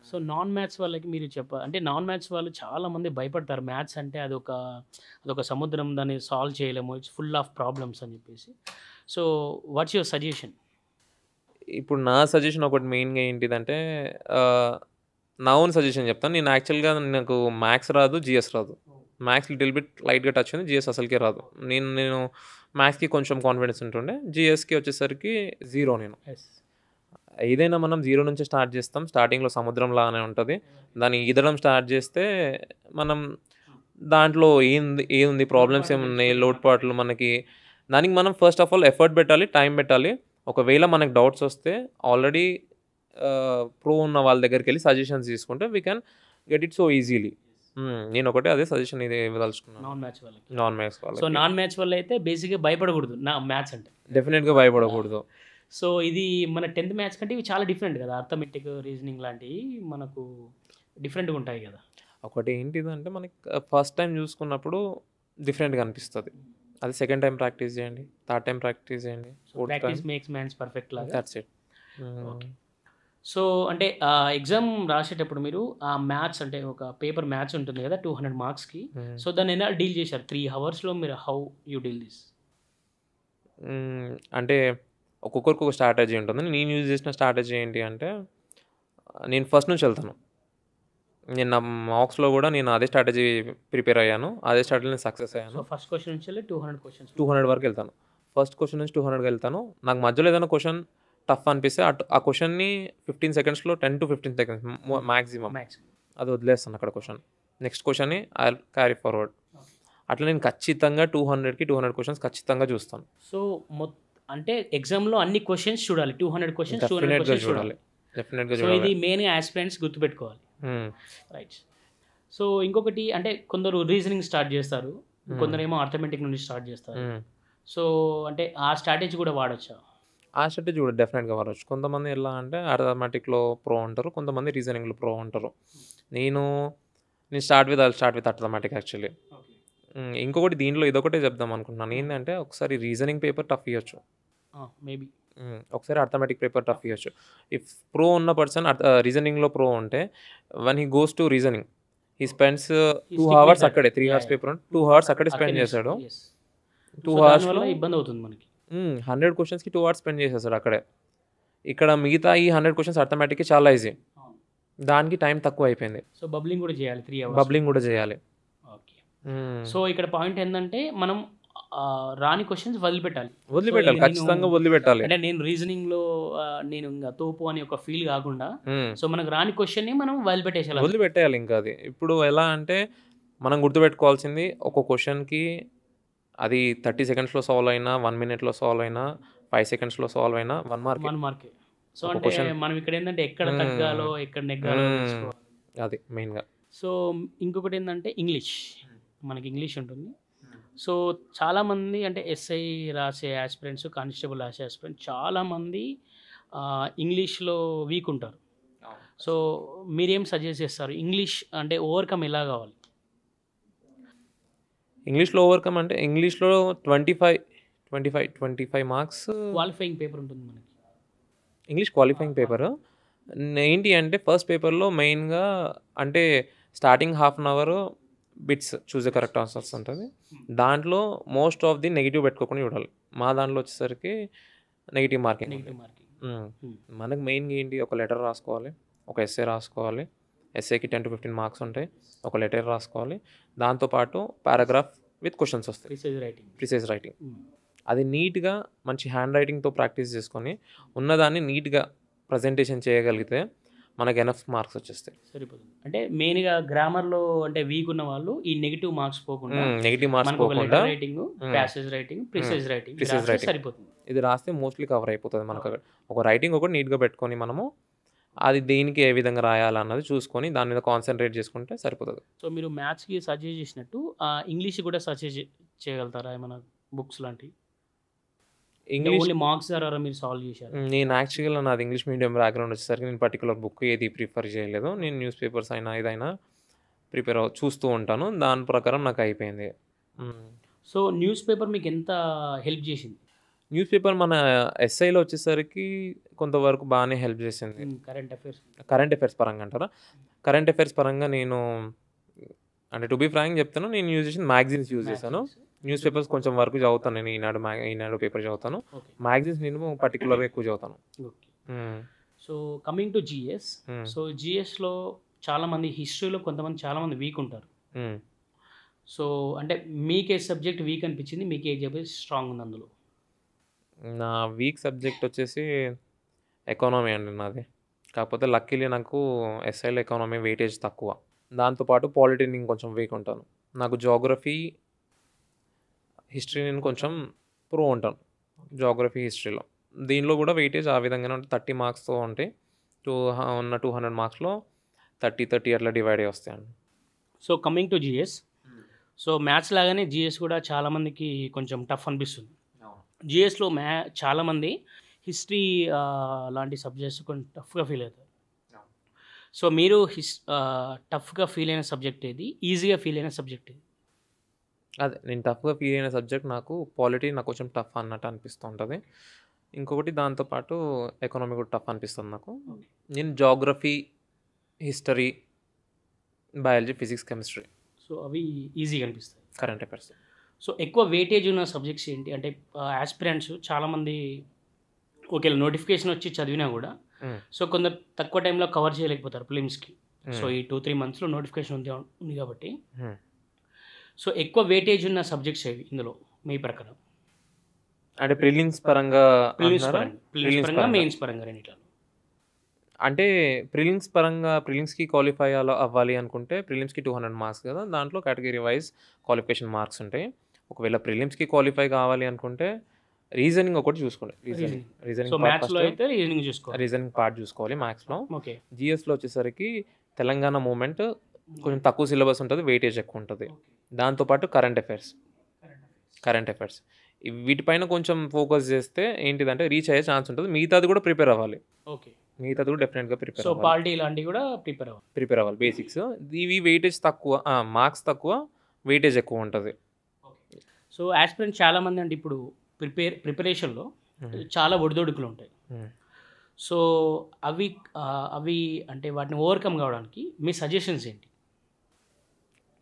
సో నాన్ మ్యాథ్స్ వాళ్ళకి మీరు అంటే నాన్ మ్యాథ్స్ వాళ్ళు చాలామంది భయపడతారు. మ్యాథ్స్ అంటే అదొక సముద్రం, దాన్ని సాల్వ్ చేయలేము. ఇట్స్ ఫుల్ ఆఫ్ ప్రాబ్లమ్స్ అని చెప్పేసి. So what's your suggestion? ఇప్పుడు నా సజెషన్ ఒకటి మెయిన్‌గా ఏంటిదంటే నా ఓన్ సజెషన్ చెప్తాను. నేను యాక్చువల్‌గా నాకు మ్యాథ్స్ రాదు, జీఎస్ రాదు. మ్యాథ్స్ లిటిల్ బిట్ లైట్‌గా టచ్ ఉంది. జీఎస్ అసలుకే రాదు. నేను మ్యాథ్స్‌కి కొంచెం కాన్ఫిడెన్స్ ఉంటుండే. జీఎస్‌కి వచ్చేసరికి 0 నేను. ఎస్. ఏదైనా మనం 0 నుంచి స్టార్ట్ చేస్తాం. స్టార్టింగ్‌లో సముద్రం లాగానే ఉంటది. దాన్ని ఈదడం స్టార్ట్ చేస్తే మనం దాంట్లో ఏముంది ప్రాబ్లమ్స్ ఏమున్నాయి, లోటుపాట్లు మనకి దానికి మనం ఫస్ట్ ఆఫ్ ఆల్ ఎఫర్ట్ పెట్టాలి, టైం పెట్టాలి. ఒకవేళ మనకు డౌట్స్ వస్తే ఆల్రెడీ ప్రో ఉన్న వాళ్ళ దగ్గరికెళ్ళి సజెషన్స్ తీసుకుంటే we can get it so easily. నేను ఒకటే అదే సజెషన్ ఇది ఇవ్వదలుచుకున్నాను నాన్ మ్యాథ్స్ వాళ్ళకి. నాన్ మ్యాథ్స్ సో వాళ్ళకి. నాన్ మ్యాథ్స్ వాళ్ళు అయితే బేసిక్‌గా భయపడకూడదు మ్యాథ్స్ అంటే. డెఫినెట్‌గా భయపడకూడదు. సో ఇది మన 10th మ్యాథ్స్ కంటే ఇవి చాలా డిఫరెంట్ కదా! అర్థమెటిక్, రీజనింగ్ లాంటివి మనకు డిఫరెంట్‌గా ఉంటాయి కదా! ఒకటి ఏంటిదంటే మనకి ఫస్ట్ టైం చూసుకున్నప్పుడు డిఫరెంట్‌గా అనిపిస్తది. అది సెకండ్ టైం ప్రాక్టీస్ చేయండి. థర్డ్ టైం ప్రాక్టీస్ చేయండి. Fourth time practice makes mans perfect లాగా. That's it. ఓకే. సో అంటే ఎగ్జామ్ రాసేటప్పుడు మీరు ఆ మ్యాథ్స్ అంటే ఒక పేపర్ మ్యాథ్స్ ఉంటుంది కదా 200 మార్క్స్‌కి. సో దాన్ని ఎలా డీల్ చేశారు? 3 అవర్స్‌లో మీరు హౌ యూ డీల్ దిస్? అంటే ఒక్కొక్కరికి ఒక స్ట్రాటజీ ఉంటుంది. నేను యూజ్ చేసిన స్ట్రాటజీ ఏంటి అంటే, నేను ఫస్ట్ నుంచి వెళ్తాను. నేను నా మార్క్స్‌లో కూడా నేను అదే స్ట్రాటజీ ప్రిపేర్ అయ్యాను. అదే స్ట్రాటజీలో సక్సెస్ సో అయ్యాను. ఫస్ట్ క్వెషన్ నుంచి 200 క్వెషన్స్. 200 వరకు వెళ్తాను. ఫస్ట్ క్వెషన్ నుంచి 200కి వెళ్తాను. నాకు మధ్యలో ఏదైనా క్వెషన్ టఫ్ అనిపిస్తే ఆ క్వశ్చన్ని 15 సెకండ్స్లో 10 to 15 సెకండ్స్ మ్యాక్సిమం మ్యాక్సిమం. అది వదిలేస్తాను అక్కడ క్వశ్చన్. నెక్స్ట్ క్వశ్చన్ని ఐ క్యారీ ఫార్వర్డ్. అట్లా నేను ఖచ్చితంగా 200కి 200 క్వశ్చన్స్ ఖచ్చితంగా చూస్తాను. సో అంటే ఎగ్జామ్లో అన్ని క్వశ్చన్స్ చూడాలి, 200 క్వశ్చన్స్, 200 డెఫినెట్గా క్వశ్చన్స్ చూడాలి, చూడాలి. డెఫినెట్గా సో చూడాలి. ఇది మెయిన్గా ఆస్పిరెంట్స్ గుర్తుపెట్టుకోవాలి. రైట్. సో ఇంకొకటి అంటే కొందరు రీజనింగ్ స్టార్ట్ చేస్తారు, కొందరేమో అర్థమెటిక్ నుండి స్టార్ట్ చేస్తారు. సో అంటే ఆ స్ట్రాటజీ కూడా వాడచ్చా? ఆ స్ట్రాటజీ కూడా డెఫినెట్గా వాడచ్చు. కొంతమంది ఎలా అంటే అర్థమెటిక్లో ప్రో ఉంటారు, కొంతమంది రీజనింగ్లో ప్రో ఉంటారు. నేను స్టార్ట్ విత్ అర్థమెటిక్ యాక్చువల్లీ. ఇంకొకటి దీంట్లో ఇదొకటే చెప్దాం అనుకుంటున్నాను, ఏంటంటే ఒకసారి రీజనింగ్ పేపర్ టఫ్ ఇవ్వచ్చు, మేబీ ఒకసారి అర్థమెటిక్ పేపర్ టఫ్ ఇవ్వచ్చు. ఇఫ్ ప్రో ఉన్న పర్సన్ రీజనింగ్లో ప్రో ఉంటే one he goes to reasoning, he spends 2 hours అక్కడే, 3 hours పేపర్ 2 hours అక్కడే స్పెండ్ చేశాడు. 2 hours వల్ల ఇబ్బంది అవుతుంది మనకి. 100 క్వశ్చన్స్కి 2 hours స్పెండ్ చేసేస్తాడు అక్కడే. ఇక్కడ మిగతా ఈ 100 క్వశ్చన్స్ అర్థమెటిక్కి చాలా ఈజీ, దానికి టైం తక్కువ అయిపోయింది. సో బబ్లింగ్ కూడా చేయాలి, 3 hours బబ్లింగ్ కూడా చేయాలి. ఓకే. సో ఇక్కడ పాయింట్ ఏంటంటే మనం రాని క్వశ్చన్స్ వదిలిపెట్టాలి, ఖచ్చితంగా వదిలిపెట్టాలి. అంటే నేను రీజనింగ్లో నేను ఇంకా తోపు అని ఒక ఫీల్ కాకుండా, సో మనకు రాని క్వశ్చన్ని మనం వదిలిపెట్టేయాలి. ఇంకా అది ఇప్పుడు ఎలా అంటే మనం గుర్తుపెట్టుకోవాల్సింది ఒక క్వశ్చన్కి అది 30 secondsలో సాల్వ్ అయినా, 1 minuteలో సాల్వ్ అయినా, 5 secondsలో సాల్వ్ అయినా 1 mark. సో అంటే మనం ఇక్కడ ఏంటంటే ఎక్కడ తగ్గాలో ఎక్కడ నెగ్గాలో తెలుసుకోవాలి, అది మెయిన్గా. సో ఇంకొకటి ఏంటంటే మనకి ఇంగ్లీష్ ఉంటుంది. సో చాలామంది అంటే ఎస్ఐ రాసే ఆస్పిరెంట్స్, కానిస్టేబుల్ రాసే ఆస్పిరెంట్స్ చాలామంది ఇంగ్లీష్లో వీక్ ఉంటారు. సో మీరేం సజెస్ట్ చేస్తారు? ఇంగ్లీష్ అంటే ఓవర్కమ్ ఎలా కావాలి? ఇంగ్లీష్లో ఓవర్కమ్ అంటే ఇంగ్లీష్లో 25 మార్క్స్ క్వాలిఫైయింగ్ పేపర్ ఉంటుంది మనకి, ఇంగ్లీష్ క్వాలిఫైయింగ్ పేపర్. ఏంటి అంటే ఫస్ట్ పేపర్లో మెయిన్గా అంటే starting half an hour bits choose the correct answers ఉంటుంది. దాంట్లో మోస్ట్ ఆఫ్ ది నెగిటివ్ పెట్టుకోకుండా చూడాలి. మా దాంట్లో వచ్చేసరికి నెగిటివ్ మార్కింగ్. మనకు మెయిన్గా ఏంటి, ఒక లెటర్ రాసుకోవాలి, ఒక ఎస్ఏ రాసుకోవాలి. ఎస్ఏకి 10 to 15 మార్క్స్ ఉంటాయి. ఒక లెటర్ రాసుకోవాలి, దాంతోపాటు పారాగ్రాఫ్ విత్ క్వశ్చన్స్ వస్తాయి, ప్రిసైజ్ రైటింగ్. అది నీట్గా మంచి హ్యాండ్ రైటింగ్తో ప్రాక్టీస్ చేసుకొని ఉన్నదాన్ని నీట్గా ప్రజెంటేషన్ చేయగలిగితే మనకు ఎనఫ్ మార్క్స్ వచ్చేస్తాయి, సరిపోతుంది. అంటే మెయిన్గా గ్రామర్లో అంటే వీక్ ఉన్న వాళ్ళు ఈ నెగిటివ్ మార్క్స్ పోకుండా writing, passage writing, precise writing సరిపోతుంది. ఇది రాస్తే మోస్ట్లీ కవర్ అయిపోతుంది మనకు. ఒక రైటింగ్ ఒకటి నీట్గా పెట్టుకొని మనము అది దేనికి ఏ విధంగా రాయాలన్నది చూసుకొని దాని మీద కాన్సన్ట్రేట్ చేసుకుంటే సరిపోతుంది. సో మీరు మ్యాథ్స్కి సజెస్ట్ చేసినట్టు ఇంగ్లీష్ కూడా సజెస్ట్ చేయగలుగుతారా ఏమైనా బుక్స్ లాంటివి? ఇంగ్లీష్ మార్క్స్ ద్వారా మీరు సాల్వ్ చేశారు? నేను యాక్చువల్గా నాది ఇంగ్లీష్ మీడియం బ్యాక్గ్రౌండ్ వచ్చేసరికి నేను పర్టికులర్ బుక్ ఏది ప్రిఫర్ చేయలేదు. నేను న్యూస్ పేపర్స్ అయినా ఏదైనా చూస్తూ ఉంటాను, దాని ప్రకారం నాకు అయిపోయింది. సో న్యూస్ పేపర్ మీకు ఎంత హెల్ప్ చేసింది? న్యూస్ పేపర్ మన ఎస్ఐలో వచ్చేసరికి కొంతవరకు బాగానే హెల్ప్ చేసింది. కరెంట్ అఫైర్స్ పరంగా అంటారా? కరెంట్ అఫైర్స్ పరంగా నేను అంటే టు బీ ఫ్రాంక్ చెప్తాను, నేను యూజ్ చేసిన మ్యాగజైన్స్ యూజ్ చేశాను. న్యూస్ పేపర్స్ కొంచెం వరకు చదువుతాను, నేను ఈనాడు పేపర్ చదువుతాను. మ్యాగజైన్స్ నేను పర్టికులర్గా ఎక్కువ చదువుతాను. So coming to GS, so జిఎస్లో చాలామంది హిస్టరీలో కొంతమంది చాలామంది వీక్ ఉంటారు. సో అంటే మీకే సబ్జెక్ట్ వీక్ అనిపించింది, మీకే సబ్జెక్ట్ స్ట్రాంగ్ ఉంది అందులో? నా వీక్ సబ్జెక్ట్ వచ్చేసి ఎకానమీ అండి నాది. కాకపోతే లక్కీలీ నాకు ఎస్ఐలో ఎకానమీ వెయిటేజ్ తక్కువ. దాంతోపాటు పాలిటీ నేను కొంచెం వీక్ ఉంటాను. నాకు జోగ్రఫీ, హిస్టరీ నేను కొంచెం ప్రో ఉంటాను, జోగ్రఫీ హిస్టరీలో. దీనిలో కూడా వెయిటేజ్ ఆ విధంగానే ఉంటుంది, 30 మార్క్స్తో ఉంటాయి. ఉన్న 200 మార్క్స్లో 30 అట్లా డివైడ్ అయ్యి వస్తాయండి. So coming to GS, so maths లాగానే జిఎస్ కూడా చాలామందికి కొంచెం టఫ్ అనిపిస్తుంది. జిఎస్లో చాలామంది హిస్టరీ లాంటి సబ్జెక్ట్స్ కొంచెం టఫ్గా ఫీల్ అవుతారు. సో మీరు టఫ్గా ఫీల్ అయిన సబ్జెక్ట్ ఏది, ఈజీగా ఫీల్ అయిన సబ్జెక్ట్ ఏది? అదే నేను టఫ్గా ఫీల్ అయిన సబ్జెక్ట్ నాకు పాలిటీ, నాకు కొంచెం టఫ్ అన్నట్టు అనిపిస్తూ ఉంటుంది. ఇంకొకటి దాంతోపాటు ఎకనామీ కూడా టఫ్ అనిపిస్తుంది నాకు. నేను geography, history, biology, physics, chemistry, so అవి ఈజీగా అనిపిస్తాయి. Current affairs. సో ఎక్కువ వెయిటేజ్ ఉన్న సబ్జెక్ట్స్ ఏంటి? అంటే ఆస్పిరెంట్స్ చాలామంది ఒకవేళ నోటిఫికేషన్ వచ్చి చదివినా కూడా సో కొందరు తక్కువ టైంలో కవర్ చేయలేకపోతారు ఫిలిమ్స్కి. సో ఈ 2-3 monthsలో నోటిఫికేషన్ ఉంది కాబట్టి, సో ఎక్కువ వెయిటేజ్ ఉన్న సబ్జెక్ట్స్ ఏవి ఇందులో మీ ప్రకారం? అంటే ప్రిలిమ్స్ పరంగా ప్రిలిమ్స్ అంటున్నారా? పరంగా ప్రిలిమ్స్ ప్రిలిమ్స్ పరంగా పరంగా. మెయిన్స్ పరంగా రెండిట్లో. అంటే ప్రిలిమ్స్ పరంగా ప్రిలిమ్స్‌కి క్వాలిఫై అవ్వాలి అనుకుంటే ప్రిలిమ్స్‌కి 200 మార్క్స్ కదా! దాంట్లో కేటగిరీ వైస్ క్వాలిఫికేషన్ మార్క్స్ ఉంటాయి. ఒకవేళ ప్రిలిమ్స్‌కి క్వాలిఫై కావాలి అనుకుంటే రీజనింగ్ ఒకటి చూసుకోండి. రీజనింగ్. సో రీజనింగ్ పార్ట్ మ్యాథ్స్లో ఫస్ట్ అయితే రీజనింగ్ చూసుకోవాలి. రీజనింగ్ పార్ట్ చూసుకోవాలి మ్యాథ్స్‌లో. ఓకే. జీఎస్‌లో వచ్చేసరికి తెలంగాణ మూవ్‌మెంట్ కొంచెం తక్కువ సిలబస్ ఉంటది. వెయిటేజ్ ఎక్కువ ఉంటది. దాంతో పాటు కరెంట్ అఫైర్స్ వీటిపైన కొంచెం ఫోకస్ చేస్తే ఏంటిదంటే రీచ్ అయ్యే ఛాన్స్ ఉంటది. మిగతాది కూడా ప్రిపేర్ అవ్వాలి. ఓకే. మిగతాది కూడా డెఫినెట్‌గా ప్రిపేర్ సో అవ్వాలి. పాలిటీ ఇలాంటివి కూడా ప్రిపేర్ అవ్వాలి. బేసిక్స్. ఇవి వెయిటేజ్ తక్కువ, మార్క్స్ తక్కువ, వెయిటేజ్ ఎక్కువ ఉంటది. సో యాస్పిరెంట్స్ చాలామంది అంటే ఇప్పుడు ప్రిపరేషన్లో చాలా ఒడిదొడుకులు ఉంటాయి. హ్మ్. సో అవి అంటే వాటిని ఓవర్కమ్ కావడానికి మీ సజెషన్స్ ఏంటి?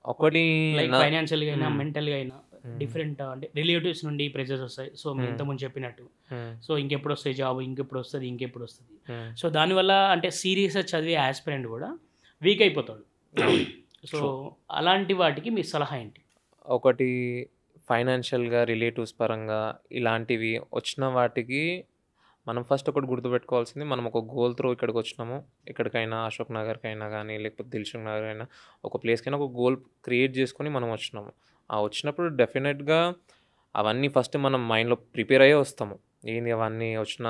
ఒకటి లైక్ ఫైనాన్షియల్గా అయినా మెంటల్గా అయినా డిఫరెంట్ అంటే రిలేటివ్స్ నుండి ప్రెజర్స్ వస్తాయి. సో మీ ఇంతకుముందు చెప్పినట్టు సో ఇంకెప్పుడు వస్తాయి జాబ్, ఇంకెప్పుడు వస్తుంది. సో దానివల్ల అంటే సీరియస్గా చదివే యాస్పిరెంట్ కూడా వీక్ అయిపోతాడు. సో అలాంటి వాటికి మీ సలహా ఏంటి? ఒకటి ఫైనాన్షియల్‌గా, రిలేటివ్స్ పరంగా ఇలాంటివి వచ్చిన వాటికి మనం ఫస్ట్ ఒకటి గుర్తుపెట్టుకోవాల్సింది, మనం ఒక గోల్ త్రూ ఇక్కడికి వచ్చినాము. ఎక్కడికైనా అశోక్ నగర్‌కైనా గానీ, లేకపోతే దిల్‌సుఖ్ నగర్ అయినా ఒక ప్లేస్‌కైనా ఒక గోల్ క్రియేట్ చేసుకొని మనం వచ్చినాము. వచ్చినప్పుడు డెఫినెట్‌గా అవన్నీ ఫస్ట్ మనం మైండ్‌లో ప్రిపేర్ అయ్యే వస్తాము. ఏంది అవన్నీ వచ్చిన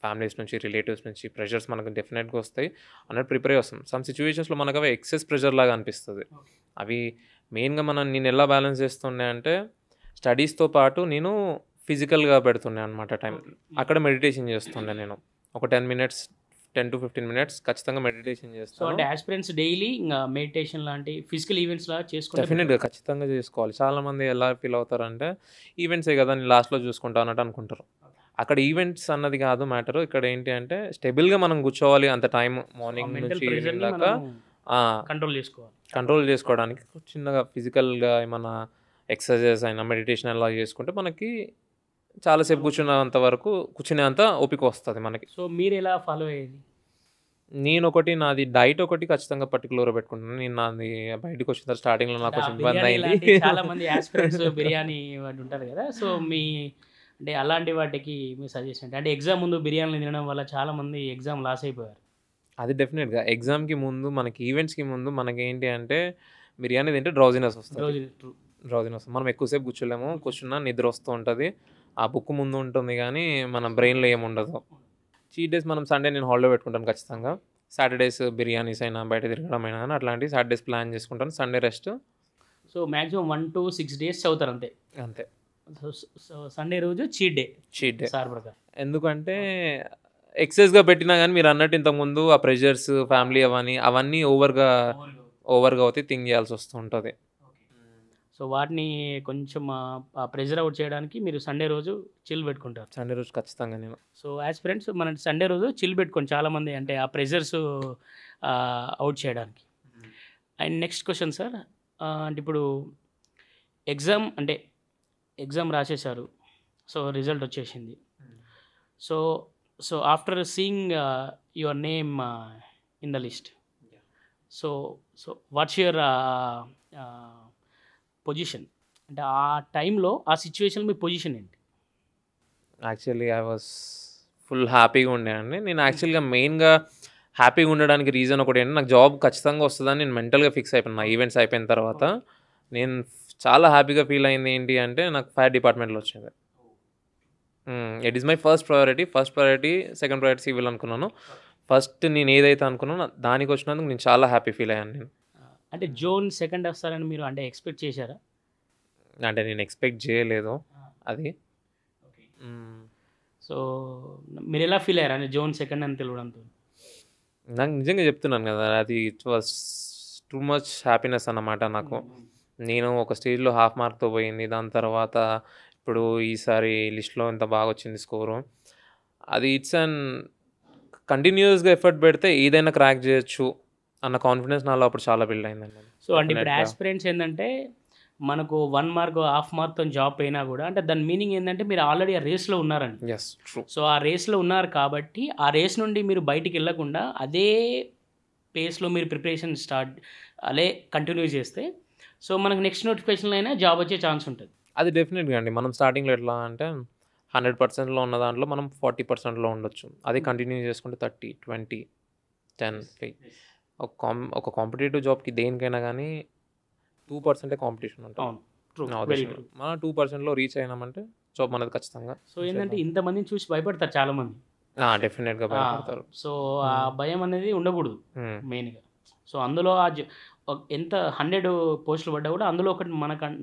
ఫ్యామిలీస్ నుంచి, రిలేటివ్స్ నుంచి ప్రెషర్స్ మనకు డెఫినెట్‌గా వస్తాయి అన్నట్టు ప్రిపేర్ అయ్యి వస్తాం. సమ్ సిచ్యువేషన్స్‌లో మనకు అవి ఎక్సెస్ ప్రెషర్ లాగా అనిపిస్తది. అవి మెయిన్‌గా నేను ఎలా బ్యాలెన్స్ చేస్తుండే అంటే స్టడీస్‌తో పాటు నేను ఫిజికల్‌గా పెడుతుండే అనమాట టైం. అక్కడ మెడిటేషన్ చేస్తుండే నేను. ఒక 10-15 మినిట్స్ ఖచ్చితంగా మెడిటేషన్ సో చేస్తాను. అంటే యాస్పిరెంట్స్ డైలీ ఇంకా మెడిటేషన్ లాంటి ఫిజికల్ ఈవెంట్స్ లాగా చేసుకుంటే డెఫినెట్‌గా ఖచ్చితంగా చేసుకోవాలి. చాలామంది ఎలా ఫీల్ అవుతారంటే ఈవెంట్సే కదా నేను లాస్ట్‌లో చూసుకుంటా అన్నట్టు అనుకుంటారు. అక్కడ ఈవెంట్స్ అన్నది కాదు మ్యాటరు. ఇక్కడ ఏంటి అంటే స్టేబుల్‌గా మనం కూర్చోవాలి అంత టైం మార్నింగ్ మెంటల్ నుంచి ఈవినింగ్ ప్రెషర్ని దాకా. మనం కంట్రోల్ చేసుకోవాలి. కంట్రోల్ చేసుకోవడానికి చిన్నగా ఫిజికల్‌గా ఏమన్నా ఎక్సర్సైజెస్ అయినా, మెడిటేషన్ అలా చేసుకుంటే మనకి చాలాసేపు కూర్చున్నంత వరకు కూర్చునేంత ఓపిక వస్తది మనకి. సో మీరు ఎలా ఫాలో అయ్యేది? నాది డైట్ ఒకటి ఖచ్చితంగా పర్టిక్యులర్‌గా పెట్టుకుంటున్నాను. నాది బయటికి వచ్చిన తర్వాత స్టార్టింగ్‌లో నాకు కొంచెం ఇబ్బంది బిర్యానీ అయింది. లాంటి చాలా మంది యాస్పిరెంట్స్ బిర్యానీ వాటి ఉంటారు కదా. సో అంటే అలాంటి వాటికి మీ సజెషన్ అంటే ఎగ్జామ్ ముందు బిర్యానీలు తినడం వల్ల చాలా మంది ఎగ్జామ్ లాస్ అయిపోయారు. అది డెఫినెట్‌గా ఎగ్జామ్‌కి ముందు మనకి ఈవెంట్స్‌కి ముందు మనకేంటి అంటే బిర్యానీ తింటే డ్రౌజినెస్ వస్తది. రోజు ట్రూ. మనం ఎక్కువసేపు కూర్చోలేము. కూర్చున్నా నిద్ర వస్తూ ఉంటది. ఆ బుక్ ముందు ఉంటుంది గానీ మన బ్రెయిన్‌లో ఏముండదు. చీట్ డేస్ మనం సండే నేను హాలిడే పెట్టుకుంటాను ఖచ్చితంగా. సాటర్‌డేస్ బిర్యానీస్ అయినా, బయట తిరగడం అయినా గానీ అట్లాంటివి సాటర్‌డేస్ ప్లాన్ చేసుకుంటాను. Sunday rest. So maximum 1 to 6 days చదువుతారు అంతే. అంతే. సో సండే రోజు cheat day cheat day. Sir ప్రకారం. ఎందుకంటే ఎక్సెస్‌గా పెట్టినా గానీ మీరన్నట్టు ఇంతకుముందు ఆ ప్రెషర్స్, ఫ్యామిలీ అవన్నీ ఓవర్‌గా అవుతాయి. థింక్ చేయాల్సి వస్తూ ఉంటది. సో వాటిని కొంచెం ప్రెజర్ అవుట్ చేయడానికి మీరు సండే రోజు చిల్ పెట్టుకుంటారు. సండే రోజు ఖచ్చితంగా నేను. సో యాస్పిరెంట్స్ మన సండే రోజు చిల్ పెట్టుకోండి చాలామంది అంటే ఆ ప్రెజర్స్ అవుట్ చేయడానికి. అండ్ నెక్స్ట్ క్వశ్చన్ సార్, అంటే ఇప్పుడు ఎగ్జామ్ రాసేశారు. సో రిజల్ట్ వచ్చేసింది. So after seeing your name in the list, so what's your position? అంటే ఆ టైంలో ఆ సిచ్యువేషన్లో మీ పొజిషన్ ఏంటి? యాక్చువల్లీ ఐ వాస్ ఫుల్ హ్యాపీగా ఉండే అండి. నేను యాక్చువల్‌గా మెయిన్‌గా హ్యాపీగా ఉండడానికి రీజన్ ఒకటేంటంటే నాకు జాబ్ ఖచ్చితంగా వస్తదని నేను మెంటల్‌గా ఫిక్స్ అయిపోయాను. నా ఈవెంట్స్ అయిపోయిన తర్వాత నేను చాలా హ్యాపీగా ఫీల్ అయింది ఏంటి అంటే నాకు ఫైర్ డిపార్ట్మెంట్‌లో వచ్చింది. It is my first priority, second priority civil అనుకున్నాను. ఫస్ట్ నేను ఏదైతే అనుకున్నానో దానికి వచ్చినందుకు నేను చాలా హ్యాపీ ఫీల్ అయ్యాను నేను. అంటే జోన్ సెకండ్ వస్తారని మీరు అంటే ఎక్స్పెక్ట్ చేశారా? అంటే నేను ఎక్స్పెక్ట్ చేయలేదు అది. సో మీరు ఎలా ఫీల్ అయ్యారు అంటే జోన్ సెకండ్ అని తెలియడంతో? నాకు నిజంగా చెప్తున్నాను కదా, అది it was too much happiness అన్నమాట నాకు. నేను ఒక స్టేజ్‌లో హాఫ్ మార్క్‌తో పోయింది. దాని తర్వాత ఇప్పుడు ఈసారి లిస్ట్‌లో ఇంత బాగా వచ్చింది స్కోరు. అది ఇట్స్ అన్ కంటిన్యూయస్‌గా ఎఫర్ట్ పెడితే ఏదైనా క్రాక్ చేయొచ్చు అన్న కాన్ఫిడెన్స్ నాలో అప్పుడు చాలా బిల్డ్ అయిందండి. సో అంటే ఇప్పుడు యాస్పిరెంట్స్ ఏంటంటే మనకు 1 మార్క్, హాఫ్ మార్క్‌తో జాబ్ అయినా కూడా అంటే దాని మీనింగ్ ఏంటంటే మీరు ఆల్రెడీ ఆ రేస్లో ఉన్నారండి. Yes, true. సో ఆ రేస్లో ఉన్నారు కాబట్టి ఆ రేస్ నుండి మీరు బయటికి వెళ్ళకుండా అదే పేస్లో మీరు ప్రిపరేషన్ అదే కంటిన్యూ చేస్తే సో మనకు నెక్స్ట్ నోటిఫికేషన్లో అయినా జాబ్ వచ్చే ఛాన్స్ ఉంటుంది. అది డెఫినెట్‌గా అండి. మనం స్టార్టింగ్‌లో ఎట్లా అంటే 100%లో ఉన్న దాంట్లో మనం 40%లో ఉండొచ్చు. అది కంటిన్యూ చేసుకుంటే 30, 20, 10, 5 ఒక కాంపిటీటివ్ జాబ్‌కి దేనికైనా గానీ 2% కాంపిటీషన్ ఉంటది. అవును. ట్రూ. నా వెరీ ఉద్దేశంలో. ట్రూ. మనం 2%లో రీచ్ అయినామంటే జాబ్ మనది ఖచ్చితంగా సో ఏందంటే చేద్దాం. ఇంతమందిని చూసి భయపడతారు చాలామంది. డెఫినెట్‌గా భయపడతారు. సో ఆ భయం అనేది ఉండకూడదు హ్మ్. మెయిన్‌గా. సో అందులో ఎంత 100 పోస్టులు పడ్డా కూడా అందులో ఒకటి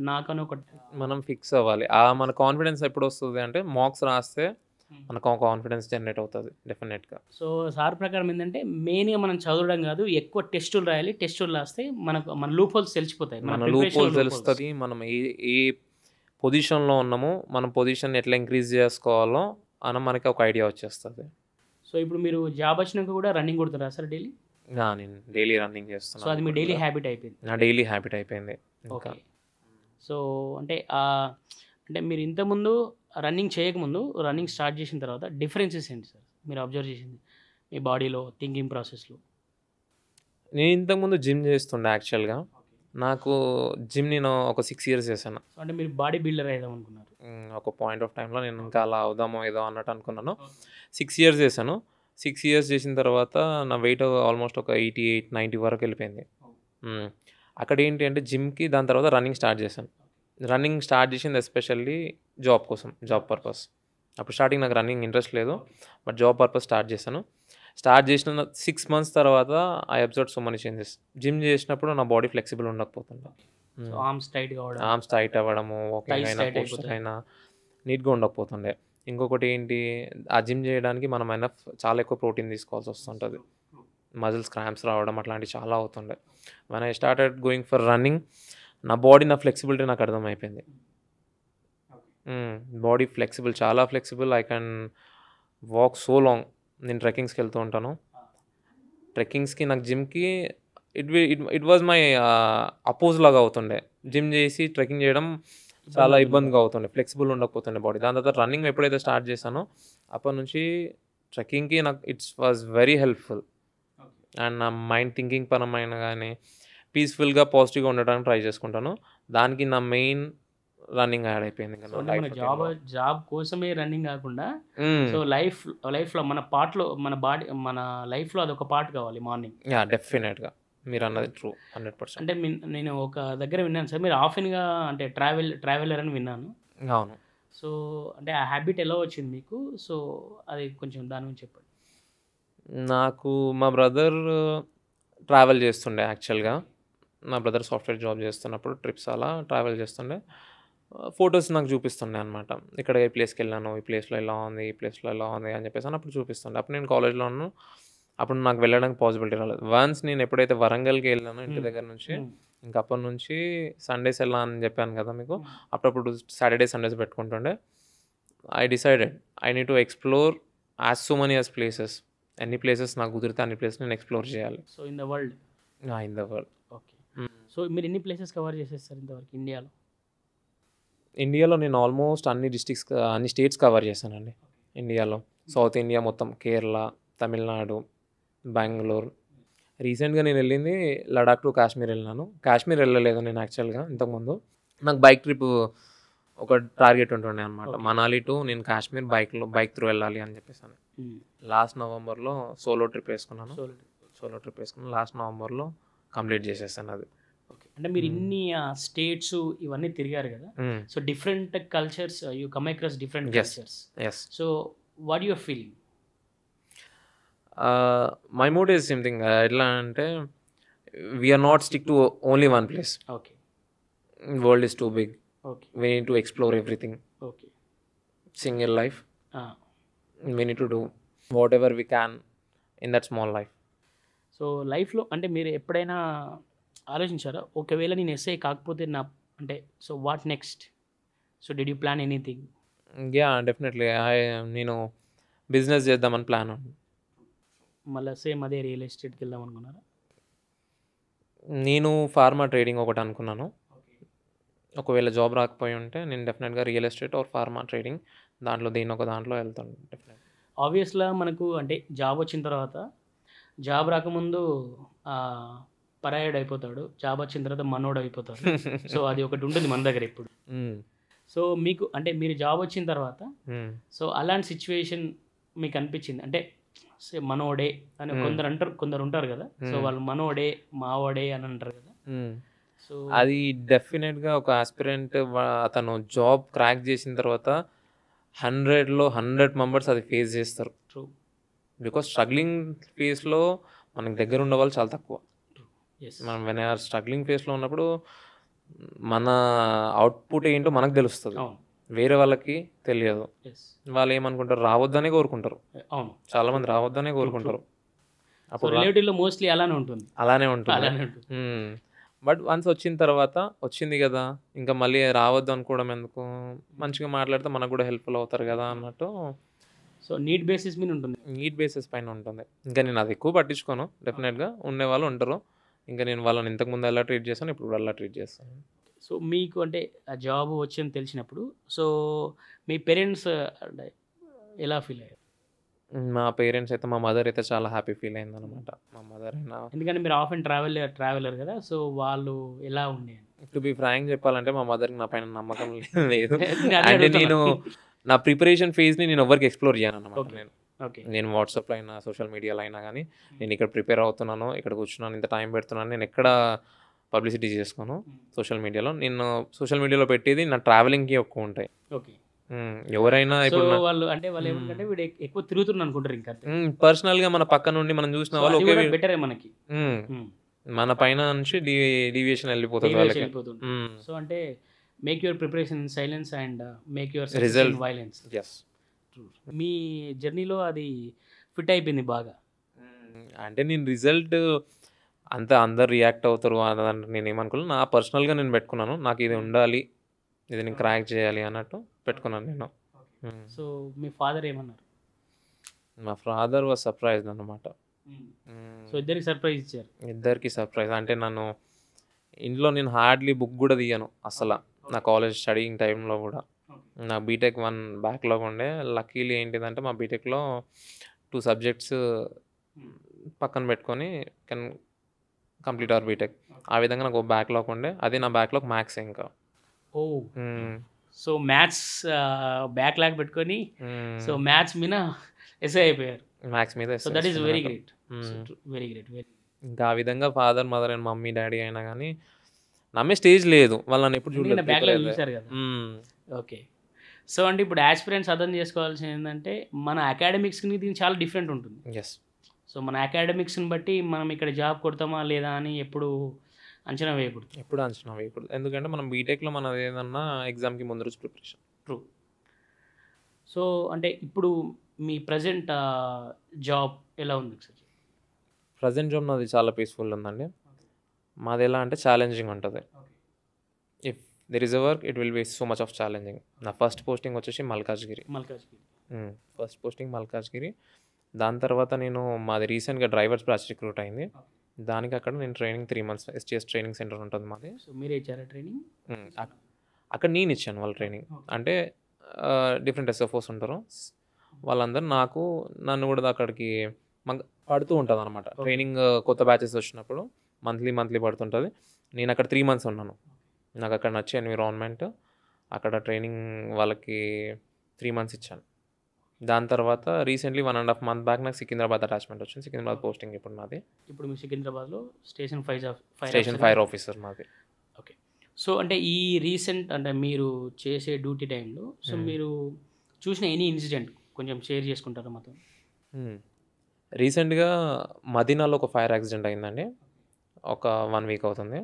నాకని ఒకటి. మనం ఫిక్స్ అవ్వాలి. మన కాన్ఫిడెన్స్ ఎప్పుడొస్తది అంటే మాక్స్ రాస్తే మనకు ఆ కాన్ఫిడెన్స్ జనరేట్ అవుతది డెఫినెట్‌గా. సో సార్ ప్రకారం ఏందంటే మెయిన్‌గా మనం చదవడం కాదు, ఎక్కువ టెస్టులు రాయాలి. టెస్టులు రాస్తే మన లూప్ హోల్స్ తెలిసిపోతాయి. మన మన లూప్ ప్రిపరేషన్‌లో హోల్స్ లూప్ హోల్స్. తెలుస్తది. మనం ఏ ఏ పొజిషన్‌లో ఉన్నామో, మనం పొజిషన్‌ని ఎట్లా ఇంక్రీజ్ చేసుకోవాలో మనకి ఒక ఐడియా వచ్చేస్తది. సో ఇప్పుడు మీరు జాబ్ వచ్చినాక కూడా రన్నింగ్ కొడుతున్నారా సార్ డైలీ? నేను డైలీ రన్నింగ్ సో చేస్తున్నాను అది మీ ఇప్పుడు డైలీ కూడా. హ్యాబిట్ అయిపోయింది. నా డైలీ హ్యాబిట్ అయిపోయింది ఇంకా. ఓకే. సో అంటే అంటే మీరు ఇంతకుముందు రన్నింగ్ చేయకముందు, రన్నింగ్ స్టార్ట్ చేసిన తర్వాత డిఫరెన్సెస్ ఏంటి సార్ మీరు అబ్జర్వ్ చేసింది మీ బాడీలో, థింకింగ్ ప్రాసెస్‌లో? నేను ఇంతకుముందు జిమ్ చేస్తుండే యాక్చువల్‌గా. నాకు జిమ్ నేను ఒక 6 ఇయర్స్ చేశాను. సో అంటే మీరు బాడీ బిల్డర్ అయిదాం అనుకున్నారు. ఒక పాయింట్ ఆఫ్ టైమ్‌లో నేను ఇంకా అలా అవుదామో ఏదో అన్నట్టు అనుకున్నాను. 6 ఇయర్స్ చేశాను. 6 ఇయర్స్ చేసిన తర్వాత నా వెయిట్ ఆల్మోస్ట్ ఒక 88, 90 వరకు వెళ్ళిపోయింది. అక్కడ ఏంటి అంటే జిమ్‌కి దాని తర్వాత రన్నింగ్ స్టార్ట్ చేశాను. రన్నింగ్ స్టార్ట్ చేసింది ఎస్పెషల్లీ జాబ్ కోసం, జాబ్ పర్పస్. అప్పుడు స్టార్టింగ్ నాకు రన్నింగ్ ఇంట్రెస్ట్ లేదు. బట్ జాబ్ పర్పస్ స్టార్ట్ చేశాను. స్టార్ట్ చేసిన 6 మంత్స్ తర్వాత I observed so many changes. Gym చేసినప్పుడు నా బాడీ ఫ్లెక్సిబుల్ ఉండకపోతుండే. సో ఆర్మ్స్ టైట్ కావడం, ఆర్మ్స్ టైట్ అవ్వడము, వాకింగ్ థైస్ అయినా, టైట్ పోస్చర్ అయిపోతాయి. అయినా నీట్‌గా ఉండకపోతుండే. ఇంకొకటి ఏంటి, ఆ జిమ్ చేయడానికి మనం చాలా ఎక్కువ ప్రోటీన్ తీసుకోవాల్సి వస్తుంటది. మజిల్స్ క్రాంప్స్ రావడం అట్లాంటివి చాలా అవుతుండే. When I started going for running, నా బాడీ నా ఫ్లెక్సిబిలిటీ నాకు అర్థమైపోయింది. బాడీ ఫ్లెక్సిబుల్, చాలా flexible. I can walk so long. నేను ట్రెక్కింగ్స్‌కి వెళ్తూ ఉంటాను. ట్రెక్కింగ్స్‌కి నాకు జిమ్‌కి ఇట్ వాజ్ మై అపోజ్ లాగా అవుతుండే. జిమ్ చేసి ట్రెక్కింగ్ చేయడం చాలా ఇబ్బందిగా అవుతుండే. ఫ్లెక్సిబుల్ ఉండకపోతుండే బాడీ. దాని తర్వాత రన్నింగ్ ఎప్పుడైతే స్టార్ట్ చేశానో అప్పటి నుంచి ట్రెక్కింగ్‌కి నాకు వాజ్ వెరీ హెల్ప్‌ఫుల్. అండ్ నా మైండ్ థింకింగ్ పరమైన కానీ పీస్‌ఫుల్‌గా, పాజిటివ్‌గా ఉండడానికి ట్రై చేసుకుంటాను. దానికి నా మెయిన్ రన్నింగ్ యాడ్ అయిపోయింది ఇంకా సో నా అంటే మన లైఫ్ జాబ్ రొటీన్‌లో. జాబ్ కోసమే రన్నింగ్ కాకుండా సో హ్మ్. లైఫ్‌లో మన పార్ట్‌లో మన బాడీ మన లైఫ్‌లో అదొక పార్ట్ కావాలి మార్నింగ్. డెఫినెట్‌గా. మీరన్నది ట్రూ. 100%. అంటే నేను ఒక దగ్గర విన్నాను సార్. మీరు ఆఫెన్‌గా అంటే ట్రావెలర్ అని విన్నాను. అవును. సో అంటే ఆ హ్యాబిట్ ఎలా వచ్చింది మీకు? సో అది కొంచెం దాని గురించి చెప్పండి. నాకు మా బ్రదర్ ట్రావెల్ చేస్తుండే యాక్చువల్‌గా. మా బ్రదర్ సాఫ్ట్‌వేర్ జాబ్ చేస్తున్నప్పుడు ట్రిప్స్ అలా ట్రావెల్ చేస్తుండే. ఫోటోస్ నాకు చూపిస్తుండే అనమాట. ఇక్కడ ఈ ప్లేస్‌కెళ్ళాను, ఈ ప్లేస్‌లో ఇలా ఉంది, ఈ ప్లేస్‌లో ఇలా ఉంది అని చెప్పేసని అప్పుడు చూపిస్తుండే. అప్పుడు నేను కాలేజ్‌లో ఉన్నాను. అప్పుడు నాకు వెళ్ళడానికి పాసిబిలిటీ రాలేదు. వన్స్ నేను ఎప్పుడైతే వరంగల్‌కి వెళ్ళానో ఇంటి దగ్గర నుంచి, ఇంక అప్పటి నుంచి సండేస్ ఎలా అని చెప్పాను కదా మీకు. అప్పుడప్పుడు సాటర్‌డే, సండేస్ పెట్టుకుంటుండే. I decided I need to explore so many places. ఎన్ని ప్లేసెస్ నాకు కుదిరితే అన్ని ప్లేసెస్ నేను ఎక్స్‌ప్లోర్ చేయాలి. So in the world. In the world. Okay. So మీరు ఎన్ని ప్లేసెస్ కవర్ చేసేసారు ఇంతవరకు ఇండియాలో? ఇండియాలో నేను ఆల్మోస్ట్ అన్ని స్టేట్స్ కవర్ చేశానండి ఇండియాలో. సౌత్ ఇండియా మొత్తం కేరళ, తమిళనాడు, బెంగుళూరు. రీసెంట్‌గా నేను వెళ్ళింది లడాక్ టు కాశ్మీర్ వెళ్ళినాను. కాశ్మీర్ వెళ్ళలేదు నేను యాక్చువల్‌గా ఇంతకుముందు. నాకు బైక్ ట్రిప్ ఒక టార్గెట్ ఉంటుండే అనమాట. మనాలి టు నేను కాశ్మీర్ బైక్ త్రూ వెళ్ళాలి అని చెప్పేసని. లాస్ట్ నవంబర్‌లో సోలో ట్రిప్ వేసుకున్నాను. లాస్ట్ నవంబర్‌లో కంప్లీట్ చేసేసాను అది. ఓకే. అంటే మీరు ఇన్ని స్టేట్స్ ఇవన్నీ తిరిగారు కదా! So different cultures you come across different cultures. Yes. So what your feeling? My mood is something ఎట్లా అంటే we are not stick to only one place. Okay. World is too big. Okay. We need to explore everything. Okay. Single life. We need to do whatever we can in that small life. So లైఫ్‌లో అంటే మీరు ఎప్పుడైనా ఆలోచించారా? ఒకవేళ నేను SI కాకపోతే అంటే so what next? So did you plan anything? Definitely. నేను బిజినెస్ చేద్దామని ప్లాన్ ఉంది. మళ్ళీ సేమ్ అదే రియల్ ఎస్టేట్‌కి వెళ్దాం అనుకున్నారా? నేను ఫార్మా ట్రేడింగ్ ఒకటి అనుకున్నాను. ఒకవేళ జాబ్ రాకపోయి ఉంటే నేను డెఫినెట్గా real estate or pharma trading దాంట్లో వెళ్తాను డెఫినెట్. ఆబ్వియస్‌గా మనకు అంటే జాబ్ వచ్చిన తర్వాత జాబ్ రాకముందు పరాయోడు అయిపోతాడు. జాబ్ వచ్చిన తర్వాత మనోడు అయిపోతాడు. సో అది ఒకటి ఉంటుంది మన దగ్గర ఇప్పుడు. సో మీకు అంటే మీరు జాబ్ వచ్చిన తర్వాత సో అలాంటి సిచ్యువేషన్ మీకు అనిపించింది అంటే మనోడే అని కొందరు ఉంటారు కదా, సో వాళ్ళు మనోడే మావోడే అని అంటారు కదా. సో అది డెఫినెట్గా ఒక ఆస్పిరెంట్ అతను జాబ్ క్రాక్ చేసిన తర్వాత 100లో 100 మెంబర్స్ అది ఫేస్ చేస్తారు. ట్రూ. బికాస్ స్ట్రగ్లింగ్ ఫేస్లో మనకు దగ్గర ఉండే వాళ్ళు చాలా తక్కువ. ఎస్. మనం వెన్ ఆర్ స్ట్రగ్లింగ్ ఫేస్లో ఉన్నప్పుడు మన అవుట్పుట్ ఏంటో మనకు తెలుస్తుంది, అవును. వేరే వాళ్ళకి తెలియదు. ఎస్. వాళ్ళు ఏమనుకుంటారు, రావద్దనే కోరుకుంటారు. అవును. చాలామంది రావద్దనే కోరుకుంటారు. సో రిలేటివ్లో మోస్ట్లీ అలానే ఉంటుంది. అలానే ఉంటుంది. అలానే ఉంటుంది. బట్ వన్స్ వచ్చిన తర్వాత వచ్చింది కదా, ఇంకా మళ్ళీ రావద్దు అనుకోవడం ఎందుకు, మంచిగా మాట్లాడితే మనకు కూడా హెల్ప్ఫుల్ అవుతారు కదా అన్నట్టు సో నీడ్ బేసిస్ మీద ఉంటుంది. నీడ్ బేసిస్ పైన ఉంటుంది. ఇంకా నేను అది ఎక్కువ పట్టించుకోను. డెఫినెట్గా ఉండేవాళ్ళు ఉంటారు. ఇంకా నేను వాళ్ళని ఇంతకుముందు ఎలా ట్రీట్ చేస్తాను, ఇప్పుడు కూడా అలా ట్రీట్ చేస్తాను. సో మీకు అంటే ఆ జాబ్ వచ్చిందని తెలిసినప్పుడు సో మీ పేరెంట్స్ అంటే ఎలా ఫీల్ అయ్యారు? మా పేరెంట్స్ అయితే, మా మదర్ అయితే చాలా హ్యాపీ ఫీల్ అయింది అనమాట. మా మదర్ అయినా, ఎందుకంటే మీరు ఆఫ్ అండ్ ట్రావెలర్ కదా, సో వాళ్ళు ఎలా ఉండే? టు బి ఫ్రాంక్ చెప్పాలంటే మా మదర్కి నా పైన నమ్మకం లేదు. నేను అదే అంటే అడుగుతున్నా. నేను నా ప్రిపరేషన్ ఫేజ్ని నేను ఎవరికి ఎక్స్ప్లోర్ చేయను అనమాట. Okay. ఓకే. నేను వాట్సాప్లో అయినా సోషల్ మీడియాలో అయినా కానీ నేను ఇక్కడ ప్రిపేర్ అవుతున్నాను, ఇక్కడ కూర్చున్నాను, ఇంత టైం పెడుతున్నాను, నేను ఎక్కడ పబ్లిసిటీ చేసుకోను సోషల్ మీడియాలో. నేను సోషల్ మీడియాలో పెట్టేది నా ట్రావెలింగ్కి ఎక్కువ ఉంటాయి. ఓకే. ఎవరైనా సో ఇప్పుడు వాళ్ళు ఏమంటే వీడు ఎక్కువ తిరుగుతున్నారు అనుకుంటారు ఇంకా. పర్సనల్గా మన పక్క నుండి మనం చూసిన వాళ్ళు ఒకే బెటరే మనకి. మన పైన నుంచి డీవియేషన్ వెళ్ళిపోతుంది వాళ్ళకి. వెళ్ళిపోతుంది. సో అంటే make your preparation in silence and make your Result. Result violence. Yes. మీ జర్నీలో అది ఫిట్ అయిపోయింది బాగా. అంటే నేను రిజల్ట్ అంతా అందరు రియాక్ట్ అవుతారు అదంటే నేను ఏమనుకోలేదు. నా పర్సనల్గా నేను పెట్టుకున్నాను, నాకు ఇది ఉండాలి, ఇది నేను క్రాక్ చేయాలి అన్నట్టు పెట్టుకున్నాను నేను. సో మీ ఫాదర్ ఏమన్నారు? మా ఫాదర్ వాజ్ సర్ప్రైజ్డ్ అనమాట. సో ఇద్దరికి సర్ప్రైజ్ ఇచ్చారు. ఇద్దరికి సర్ప్రైజ్. అంటే నన్ను ఇంట్లో నేను హార్డ్లీ బుక్ కూడా తీయను అసలు. నా కాలేజ్ స్టడీయింగ్ టైంలో కూడా నా బీటెక్ 1 బ్యాక్లాగ్ ఉండే. లక్కీలీ ఏంటిదంటే మా బీటెక్లో 2 సబ్జెక్ట్స్ పక్కన పెట్టుకొని కెన్ కంప్లీట్ అవర్ బీటెక్. ఆ విధంగా నాకు బ్యాక్లాగ్ ఉండే. అదే నా బ్యాక్లాగ్ మ్యాథ్స్. ఇంకా ఓ సో మ్యాథ్స్ బ్యాక్లాగ్ పెట్టుకొని సో మ్యాథ్స్ మీద ఎస్ఐ అయిపోయారు. మ్యాథ్స్ మీద so that is very great. Very great. ఇంకా ఆ విధంగా father mother and mummy daddy అయినా కానీ నమ్మే స్టేజ్ లేదు. వాళ్ళు నన్ను ఎప్పుడు చూడలేదు. బ్యాక్లాగ్ చూసారు కదా. ఓకే. సో అంటే ఇప్పుడు యాస్పిరెంట్స్ అర్థం చేసుకోవాల్సింది ఏంటంటే మన అకాడమిక్స్కి దీనికి చాలా డిఫరెంట్ ఉంటుంది. ఎస్. సో మన అకాడమిక్స్ని బట్టి మనం ఇక్కడ జాబ్ కొడతామా లేదా అని ఎప్పుడు అంచనా వేయకూడదు. ఎప్పుడు అంచనా వేయకూడదు. ఎందుకంటే మనం బీటెక్లో మనది ఏదన్నా ఎగ్జామ్కి ముందు రోజు ప్రిపరేషన్. ట్రూ. సో అంటే ఇప్పుడు మీ ప్రజెంట్ జాబ్ ఎలా ఉంది సార్? ప్రజెంట్ జాబ్ నాది చాలా పీస్ఫుల్ ఉందండి. మాది ఎలా అంటే ఛాలెంజింగ్ ఉంటుంది. If there is a work it will be so much of challenging. నా ఫస్ట్ పోస్టింగ్ వచ్చేసి మల్కాజ్గిరి. First posting Malkajgiri. దాని తర్వాత నేను మాది రీసెంట్గా డ్రైవర్స్ బ్యాచ్ రిక్రూట్ అయింది. దానికి అక్కడ నేను training 3 months STS training centre ఉంటుంది మాది. సో మీరే ఇచ్చారా ట్రైనింగ్? అక్కడ నేను ఇచ్చాను వాళ్ళ ట్రైనింగ్. అంటే డిఫరెంట్ SFOs ఉంటారు, వాళ్ళందరూ నన్ను కూడా అక్కడికి పడుతూ ఉంటుంది అనమాట. ట్రైనింగ్ కొత్త బ్యాచెస్ వచ్చినప్పుడు మంత్లీ పడుతుంటుంది. నేను అక్కడ 3 months ఉన్నాను. నాకు అక్కడ నచ్చే ఎన్విరాన్మెంట్, అక్కడ ట్రైనింగ్ వాళ్ళకి 3 months ఇచ్చాను. దాని తర్వాత రీసెంట్లీ 1.5 months బ్యాక్ నాకు సికింద్రాబాద్ అటాచ్మెంట్ వచ్చింది. సికింద్రాబాద్ పోస్టింగ్ ఇప్పుడు నాది. ఇప్పుడు మీ సికింద్రాబాద్లో స్టేషన్ ఫైర్ ఆఫీసర్ మాది. ఓకే. సో అంటే ఈ రీసెంట్ అంటే మీరు చేసే డ్యూటీ టైంలో సో మీరు చూసిన ఎనీ ఇన్సిడెంట్ కొంచెం షేర్ చేసుకుంటారా మాతో? రీసెంట్గా మదీనాలో ఒక ఫైర్ యాక్సిడెంట్ అయిందండి. ఒక 1 week అవుతుంది.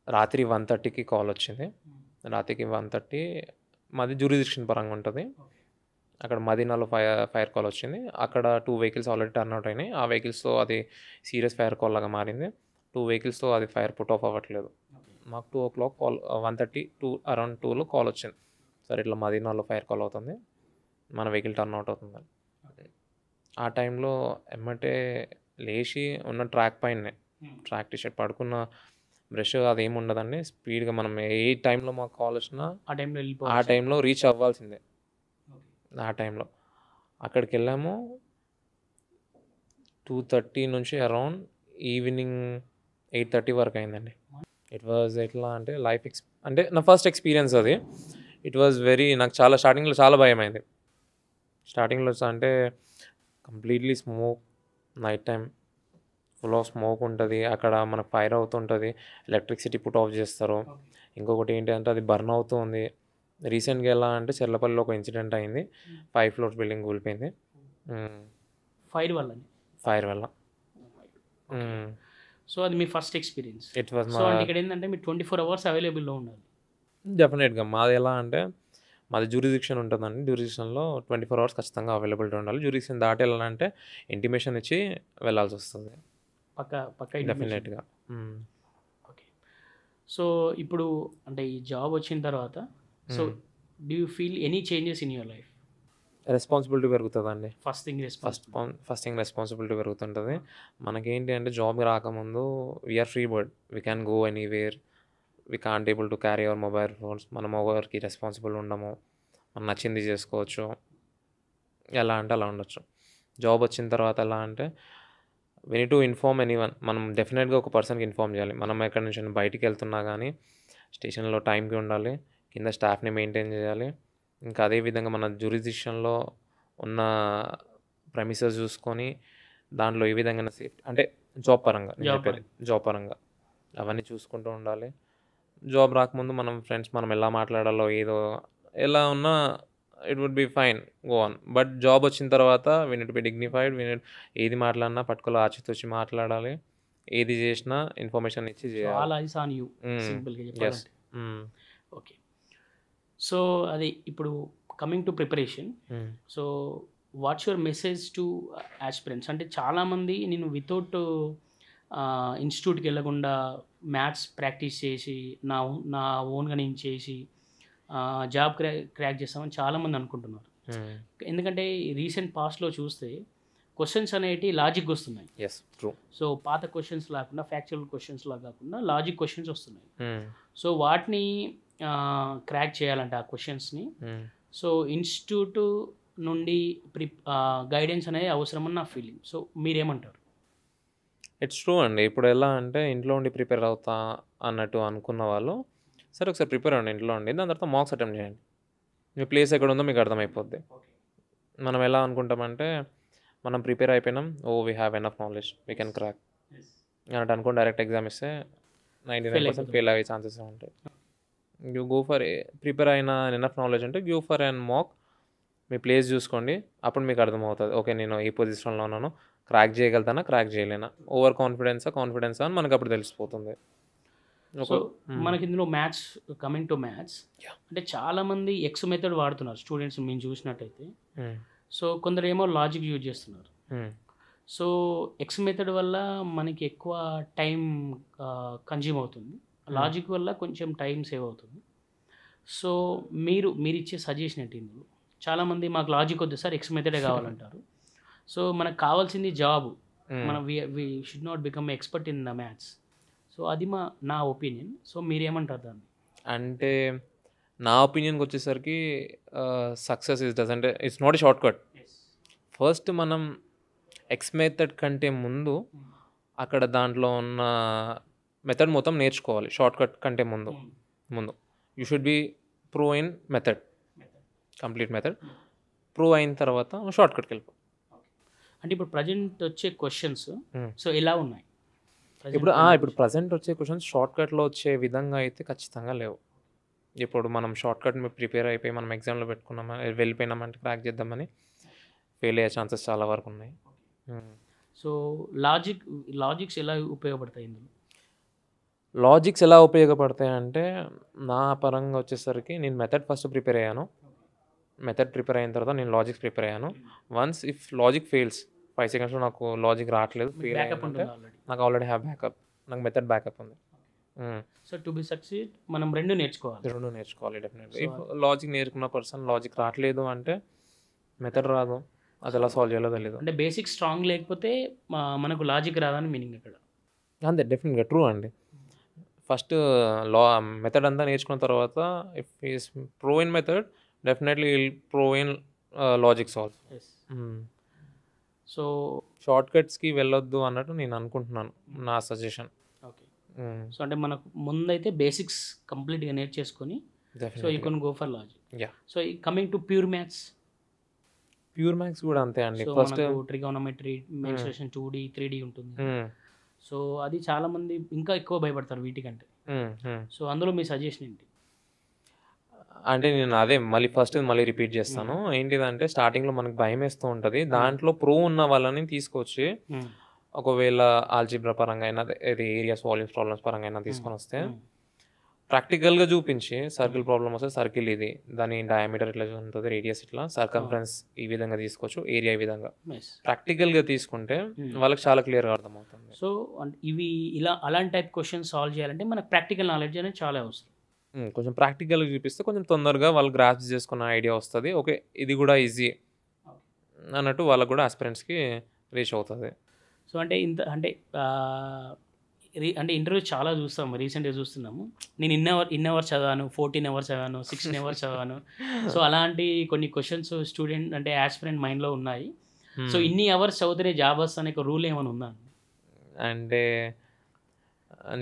రాత్రి 1:30కి కాల్ వచ్చింది. రాత్రికి 1:30 మాది జ్యూరిడిక్షన్ పరంగా ఉంటుంది. అక్కడ మదీనాలో ఫైర్ కాల్ వచ్చింది. అక్కడ 2 vehicles ఆల్రెడీ టర్న్ అవుట్ అయినాయి. ఆ వెహికల్స్తో అది సీరియస్ ఫైర్ కాల్ లాగా మారింది. 2 vehiclesతో అది ఫైర్ పుట్ ఆఫ్ అవ్వట్లేదు. మాకు 2 o'clock కాల్, 1:30 అరౌండ్ 2లో కాల్ వచ్చింది. సరే ఇట్లా మదీనాలో ఫైర్ కాల్ అవుతుంది, మన వెహికల్ టర్న్ అవుట్ అవుతుంది. ఆ టైంలో ఎమ్మటే లేచి ఉన్న ట్రాక్ పైనే ట్రాక్ టీషర్ట్ పడుకున్న బ్రష్ అదేమి ఉండదండి. స్పీడ్గా మనం ఏ టైంలో మాకు కాల్ వచ్చినా ఆ టైంలో రీచ్ అవ్వాల్సిందే. ఆ టైంలో అక్కడికి వెళ్ళాము. 2:30 నుంచి అరౌండ్ ఈవినింగ్ 8:30 వరకు అయిందండి. ఇట్ వాజ్ ఎట్లా అంటే అంటే నా ఫస్ట్ ఎక్స్పీరియన్స్ అది. ఇట్ వాజ్ వెరీ నాకు చాలా స్టార్టింగ్‌లో చాలా భయమైంది. స్టార్టింగ్‌లో అంటే completely smoke, night time full of smoke ఉంటది. అక్కడ మనకు ఫైర్ అవుతుంటది. ఎలక్ట్రిసిటీ పుట్ ఆఫ్ చేస్తారు. ఇంకొకటి ఏంటి అంటే అది బర్న్ అవుతూ ఉంది. రీసెంట్‌గా ఎలా అంటే చెర్లపల్లిలో ఒక ఇన్సిడెంట్ అయింది. 5 ఫ్లోర్స్ బిల్డింగ్ కూలిపోయింది. ఫైర్ వల్లనే. ఫైర్ వల్ల. హ్మ్. సో అది మీ first experience. It was so మా అంటే ఇక్కడ ఏంటంటే మీరు 24 అవర్స్ అవైలబుల్‌లో ఉండాలి. డెఫినెట్‌గా. మాది ఎలా అంటే మాది జ్యూరిడిక్షన్ ఉంటదండి. జ్యూరిడిక్షన్‌లో 24 అవర్స్ ఖచ్చితంగా అవైలబిలిటీ ఉండాలి. జ్యూరిడిక్షన్ దాటి ఎళ్ళాలంటే ఇంటిమేషన్ ఇచ్చి వెళ్ళాల్సొస్తది. పక్కా ఇంటిమేషన్. డెఫినెట్‌గా. హ్మ్. ఓకే. సో ఇప్పుడు అంటే ఈ జాబ్ వచ్చిన తర్వాత so do you feel any changes in your life? Responsibility పెరుగుతదండి. First thing first thing responsibility పెరుగుతుంటది. మనకేంటి అంటే జాబ్ రాకముందు we're free bird. We can go anywhere. We can't able to carry our mobile phones. మనం ఎవరికి responsible ఉండము. మనకు నచ్చింది చేసుకోవచ్చు. ఎలా అంటే అలా ఉండొచ్చు. జాబ్ వచ్చిన తర్వాత ఎలా అంటే we need to inform anyone. మనం డెఫినెట్‌గా ఒక పర్సన్‌కి ఇన్ఫార్మ్ చేయాలి. మనం ఎక్కడి నుంచైనా బయటికెళ్తున్నా గానీ స్టేషన్‌లో టైంకి ఉండాలి. కింద స్టాఫ్‌ని మెయింటైన్ చేయాలి. ఇంకా అదే విధంగా మన జ్యూరిడిక్షన్‌లో ఉన్న ప్రెమిసెస్ చూసుకొని దాంట్లో ఏ విధంగాన సేఫ్టీ అంటే జాబ్ పరంగా నేను జాబ్ చెప్పేది. జాబ్ పరంగా అవన్నీ చూసుకుంటూ ఉండాలి. జాబ్ రాకముందు మనం ఫ్రెండ్స్ మనం ఎలా మాట్లాడాలో ఏదో ఎలా ఉన్నా it would be fine go on. But job వచ్చిన తర్వాత we need to be dignified. ఏది మాట్లాడినా పట్టుకోలో ఆచితూచి మాట్లాడాలి. ఏది చేసినా ఇన్ఫర్మేషన్ ఇచ్చి సో చేయాలి. ఆల్ ఐస్ ఆన్ యూ సింపుల్‌గా యెస్. చెప్పాలంటే. ఓకే. సో అది ఇప్పుడు coming to preparation. So what's your message to aspirants? అంటే చాలామంది నేను వితౌట్ ఇన్స్టిట్యూట్‌కి వెళ్ళకుండా మ్యాథ్స్ ప్రాక్టీస్ చేసి నా ఓన్‌గా నేను చేసి జాబ్ క్రాక్ చేస్తామని చాలామంది అనుకుంటున్నారు. ఎందుకంటే రీసెంట్ పాస్ట్‌లో చూస్తే క్వశ్చన్స్ అనేటివి లాజిక్ వస్తున్నాయి. యెస్. ట్రూ. సో పాత క్వశ్చన్స్ లేకుండా ఫ్యాక్చువల్ క్వశ్చన్స్‌లా కాకుండా లాజిక్ క్వశ్చన్స్ వస్తున్నాయి. సో వాటిని క్రాక్ చేయాలంటే ఆ క్వశ్చన్స్‌ని సో ఇన్స్టిట్యూట్ నుండి గైడెన్స్ అనేది అవసరమని నా ఫీలింగ్. సో మీరేమంటారు? ఇట్స్ ట్రూ అండి. ఇప్పుడు ఎలా అంటే ఇంట్లో ఉండి ప్రిపేర్ అవుతా అన్నట్టు అనుకున్న వాళ్ళు, సరే ఒకసారి ప్రిపేర్ అవ్వండి ఇంట్లో ఉండి. దాని తర్వాత మాక్స్ అటెంప్ట్ చేయండి. మీ ప్లేస్ ఎక్కడుందో మీకు అర్థమైపోద్ది. మనం ఎలా అనుకుంటామంటే, మనం ప్రిపేర్ అయిపోయినాం. Oh! We have enough knowledge. We can crack అన్నట్టు అనుకోని డైరెక్ట్ ఎగ్జామ్ ఇస్తే 99% ఫెయిల్ అయ్యే ఛాన్సెస్ ఉంటాయి. యూ గో ఫర్ ప్రిపేర్ అయిన ఎనఫ్ నాలెడ్జ్ అంటే go for and mock. Me place చూసుకోండి. అప్పుడు మీకు అర్థమవుతది. ఓకే. నేను ఈ పొజిషన్‌లో ఉన్నాను. క్రాక్ చేయగలుగుతానా? క్రాక్ చేయలేనా? ఓవర్ కాన్ఫిడెన్సా అని మనకప్పుడు తెలిసిపోతుంది. సో మనకి ఇందులో మ్యాథ్స్ కమింగ్ టు మ్యాథ్స్ అంటే చాలామంది ఎక్స్ మెథడ్ వాడుతున్నారు స్టూడెంట్స్ మేము చూసినట్టయితే. సో కొందరేమో లాజిక్ యూజ్ చేస్తున్నారు. సో ఎక్స్ మెథడ్ వల్ల మనకి ఎక్కువ టైం కన్జ్యూమ్ అవుతుంది. లాజిక్ వల్ల కొంచెం టైం సేవ్ అవుతుంది. సో మీరిచ్చే సజెషన్ ఏంటి ఇందులో? చాలామంది మాకు లాజిక్ వద్దు సార్ ఎక్స్ మెథడే కావాలంటారు. సో మనకు కావాల్సింది జాబ్. మనం we should not become expert in the maths. So అది నా ఒపీనియన్. సో మీరేమంటారు దాన్ని? అంటే నా ఒపీనియన్‌కి వచ్చేసరికి సక్సెస్ అంటే it's not a short cut. First మనం ఎక్స్ మెథడ్ కంటే ముందు అక్కడ దాంట్లో ఉన్న మెథడ్ మొత్తం నేర్చుకోవాలి. షార్ట్ కట్ కంటే ముందు. You should be pro in method. Complete method. Pro అయిన తర్వాత షార్ట్ కట్‌కి వెళ్ళిపో. అంటే ఇప్పుడు ప్రజెంట్ వచ్చే క్వశ్చన్స్ సో ఎలా ఉన్నాయి? ఇప్పుడు ప్రెజెంట్ వచ్చే క్వశ్చన్స్ షార్ట్ కట్‌లో వచ్చే విధంగా అయితే ఖచ్చితంగా లేవు. ఇప్పుడు మనం షార్ట్ కట్ ప్రిపేర్ అయిపోయి మనం ఎగ్జామ్‌లో పెట్టుకున్నామా వెళ్ళిపోయినామంటే క్రాక్ చేద్దామని ఫెయిల్ అయ్యే ఛాన్సెస్ చాలా వరకు ఉన్నాయి. సో లాజిక్స్ ఎలా ఉపయోగపడతాయి ఇందులో? లాజిక్స్ ఎలా ఉపయోగపడతాయంటే నా పరంగా వచ్చేసరికి నేను మెథడ్ ఫస్ట్ ప్రిపేర్ అయ్యాను. మెథడ్ ప్రిపేర్ అయిన తర్వాత నేను లాజిక్స్ ప్రిపేర్ అయ్యాను. వన్స్ ఇఫ్ లాజిక్ ఫెయిల్స్ 5 సెకండ్స్‌లో నాకు లాజిక్ రావట్లేదు ఫెయిల్ అయ్యానంటే నాకు ఆల్రెడీ హ్యావ్ బ్యాకప్. నాకు మెథడ్ బ్యాకప్ ఉంది. సో టు బి సక్సీడ్ మనం 2 నేర్చుకోవాలి. 2 నేర్చుకోవాలి డెఫినెట్‌గా. ఇఫ్ లాజిక్ నేర్చుకున్న పర్సన్ లాజిక్ రావట్లేదు అంటే మెథడ్ రాదు. అది ఎలా సాల్వ్ చేయాలో తెలీదు. అంటే బేసిక్ స్ట్రాంగ్ లేకపోతే మనకు లాజిక్ రాదని మీనింగ్ ఇక్కడ. అంతే డెఫినెట్‌గా ట్రూ అండి. ఫస్ట్ మెథడ్ అంతా నేర్చుకున్న తర్వాత if he is pro in method definitely he will pro in logics also. So short కట్స్‌కి వెళ్ళొద్దు అన్నట్టు నేను అనుకుంటున్నాను. నా సజెషన్. ఓకే. సో అంటే మనకు ముందైతే బేసిక్స్ కంప్లీట్‌గా నేర్చేసుకొని సో యూ డెఫినెట్గా. Can go for logic. Yeah, so coming to pure maths, pure maths కూడా అంతే అండి. సో ఫస్ట్ మనకు ట్రిగోనోమెట్రీ, మెన్సురేషన్ 2D 3D ఉంటుంది. సో అది చాలామంది ఇంకా ఎక్కువ భయపడతారు వీటికంటే. సో అందులో మీ సజెషన్ ఏంటి? అంటే నేను అదే మళ్ళీ రిపీట్ చేస్తాను. ఏంటిదంటే స్టార్టింగ్లో మనకు భయం వేస్తూ ఉంటుంది. దాంట్లో ప్రో ఉన్న వాళ్ళని తీసుకొచ్చి ఒకవేళ ఆల్జీబ్రా పరంగా అయినా ఇది ఏరియాస్ వాల్యూమ్స్ ప్రాబ్లమ్స్ పరంగా అయినా తీసుకొని వస్తే ప్రాక్టికల్గా చూపించి సర్కిల్ ప్రాబ్లమ్ వస్తే సర్కిల్ ఇది, దాని డయామీటర్ ఇట్లా ఉంటుంది, రేడియస్ ఇట్లా, సర్కంఫరెన్స్ ఈ విధంగా తీసుకోవచ్చు, ఏరియా ఈ విధంగా ప్రాక్టికల్గా తీసుకుంటే వాళ్ళకి చాలా క్లియర్గా అర్థమవుతుంది. సో ఇవి అలాంటి టైప్ క్వశ్చన్స్ సాల్వ్ చేయాలంటే మనకు ప్రాక్టికల్ నాలెడ్జ్ అనేది చాలా అవసరం. కొంచెం ప్రాక్టికల్గా చూపిస్తే కొంచెం తొందరగా వాళ్ళు గ్రాస్ప్ చేసుకున్న ఐడియా వస్తుంది. ఓకే, ఇది కూడా ఈజీ అన్నట్టు వాళ్ళకు కూడా ఆస్పిరెంట్స్కి రీచ్ అవుతుంది. సో అంటే అంటే ఇంటర్వ్యూ చాలా చూస్తాము, రీసెంట్గా చూస్తున్నాము. నేను ఇన్ అవర్స్ చదివాను, 14 అవర్స్ చదివాను, 16 అవర్స్ చదివాను. సో అలాంటి కొన్ని క్వశ్చన్స్ స్టూడెంట్ అంటే ఆస్పిరెంట్ మైండ్లో ఉన్నాయి. సో ఇన్ని అవర్స్ చదివితే జాబ్ వస్తా అనే ఒక రూల్ ఏమైనా ఉందా? అంటే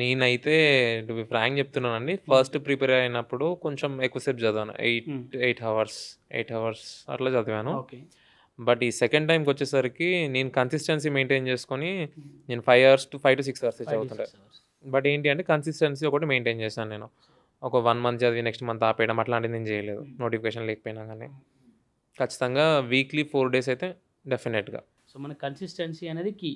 నేనైతే టు బి ఫ్రాంక్ చెప్తున్నానండి, ఫస్ట్ ప్రిపేర్ అయినప్పుడు కొంచెం ఎక్కువసేపు చదివాను, 8 అవర్స్ అట్లా చదివాను. ఓకే. బట్ ఈ సెకండ్ టైంకి వచ్చేసరికి నేను కన్సిస్టెన్సీ మెయింటైన్ చేసుకొని నేను 5 to 6 అవర్స్ చదువుతుండే. బట్ ఏంటి అంటే కన్సిస్టెన్సీ ఒకటి మెయింటైన్ చేశాను నేను. ఒక 1 month చదివి నెక్స్ట్ మంత్ ఆపేయడం అట్లాంటిది నేను చేయలేదు. నోటిఫికేషన్ లేకపోయినా కానీ ఖచ్చితంగా వీక్లీ 4 days అయితే డెఫినెట్గా. సో మన కన్సిస్టెన్సీ అనేది కీ.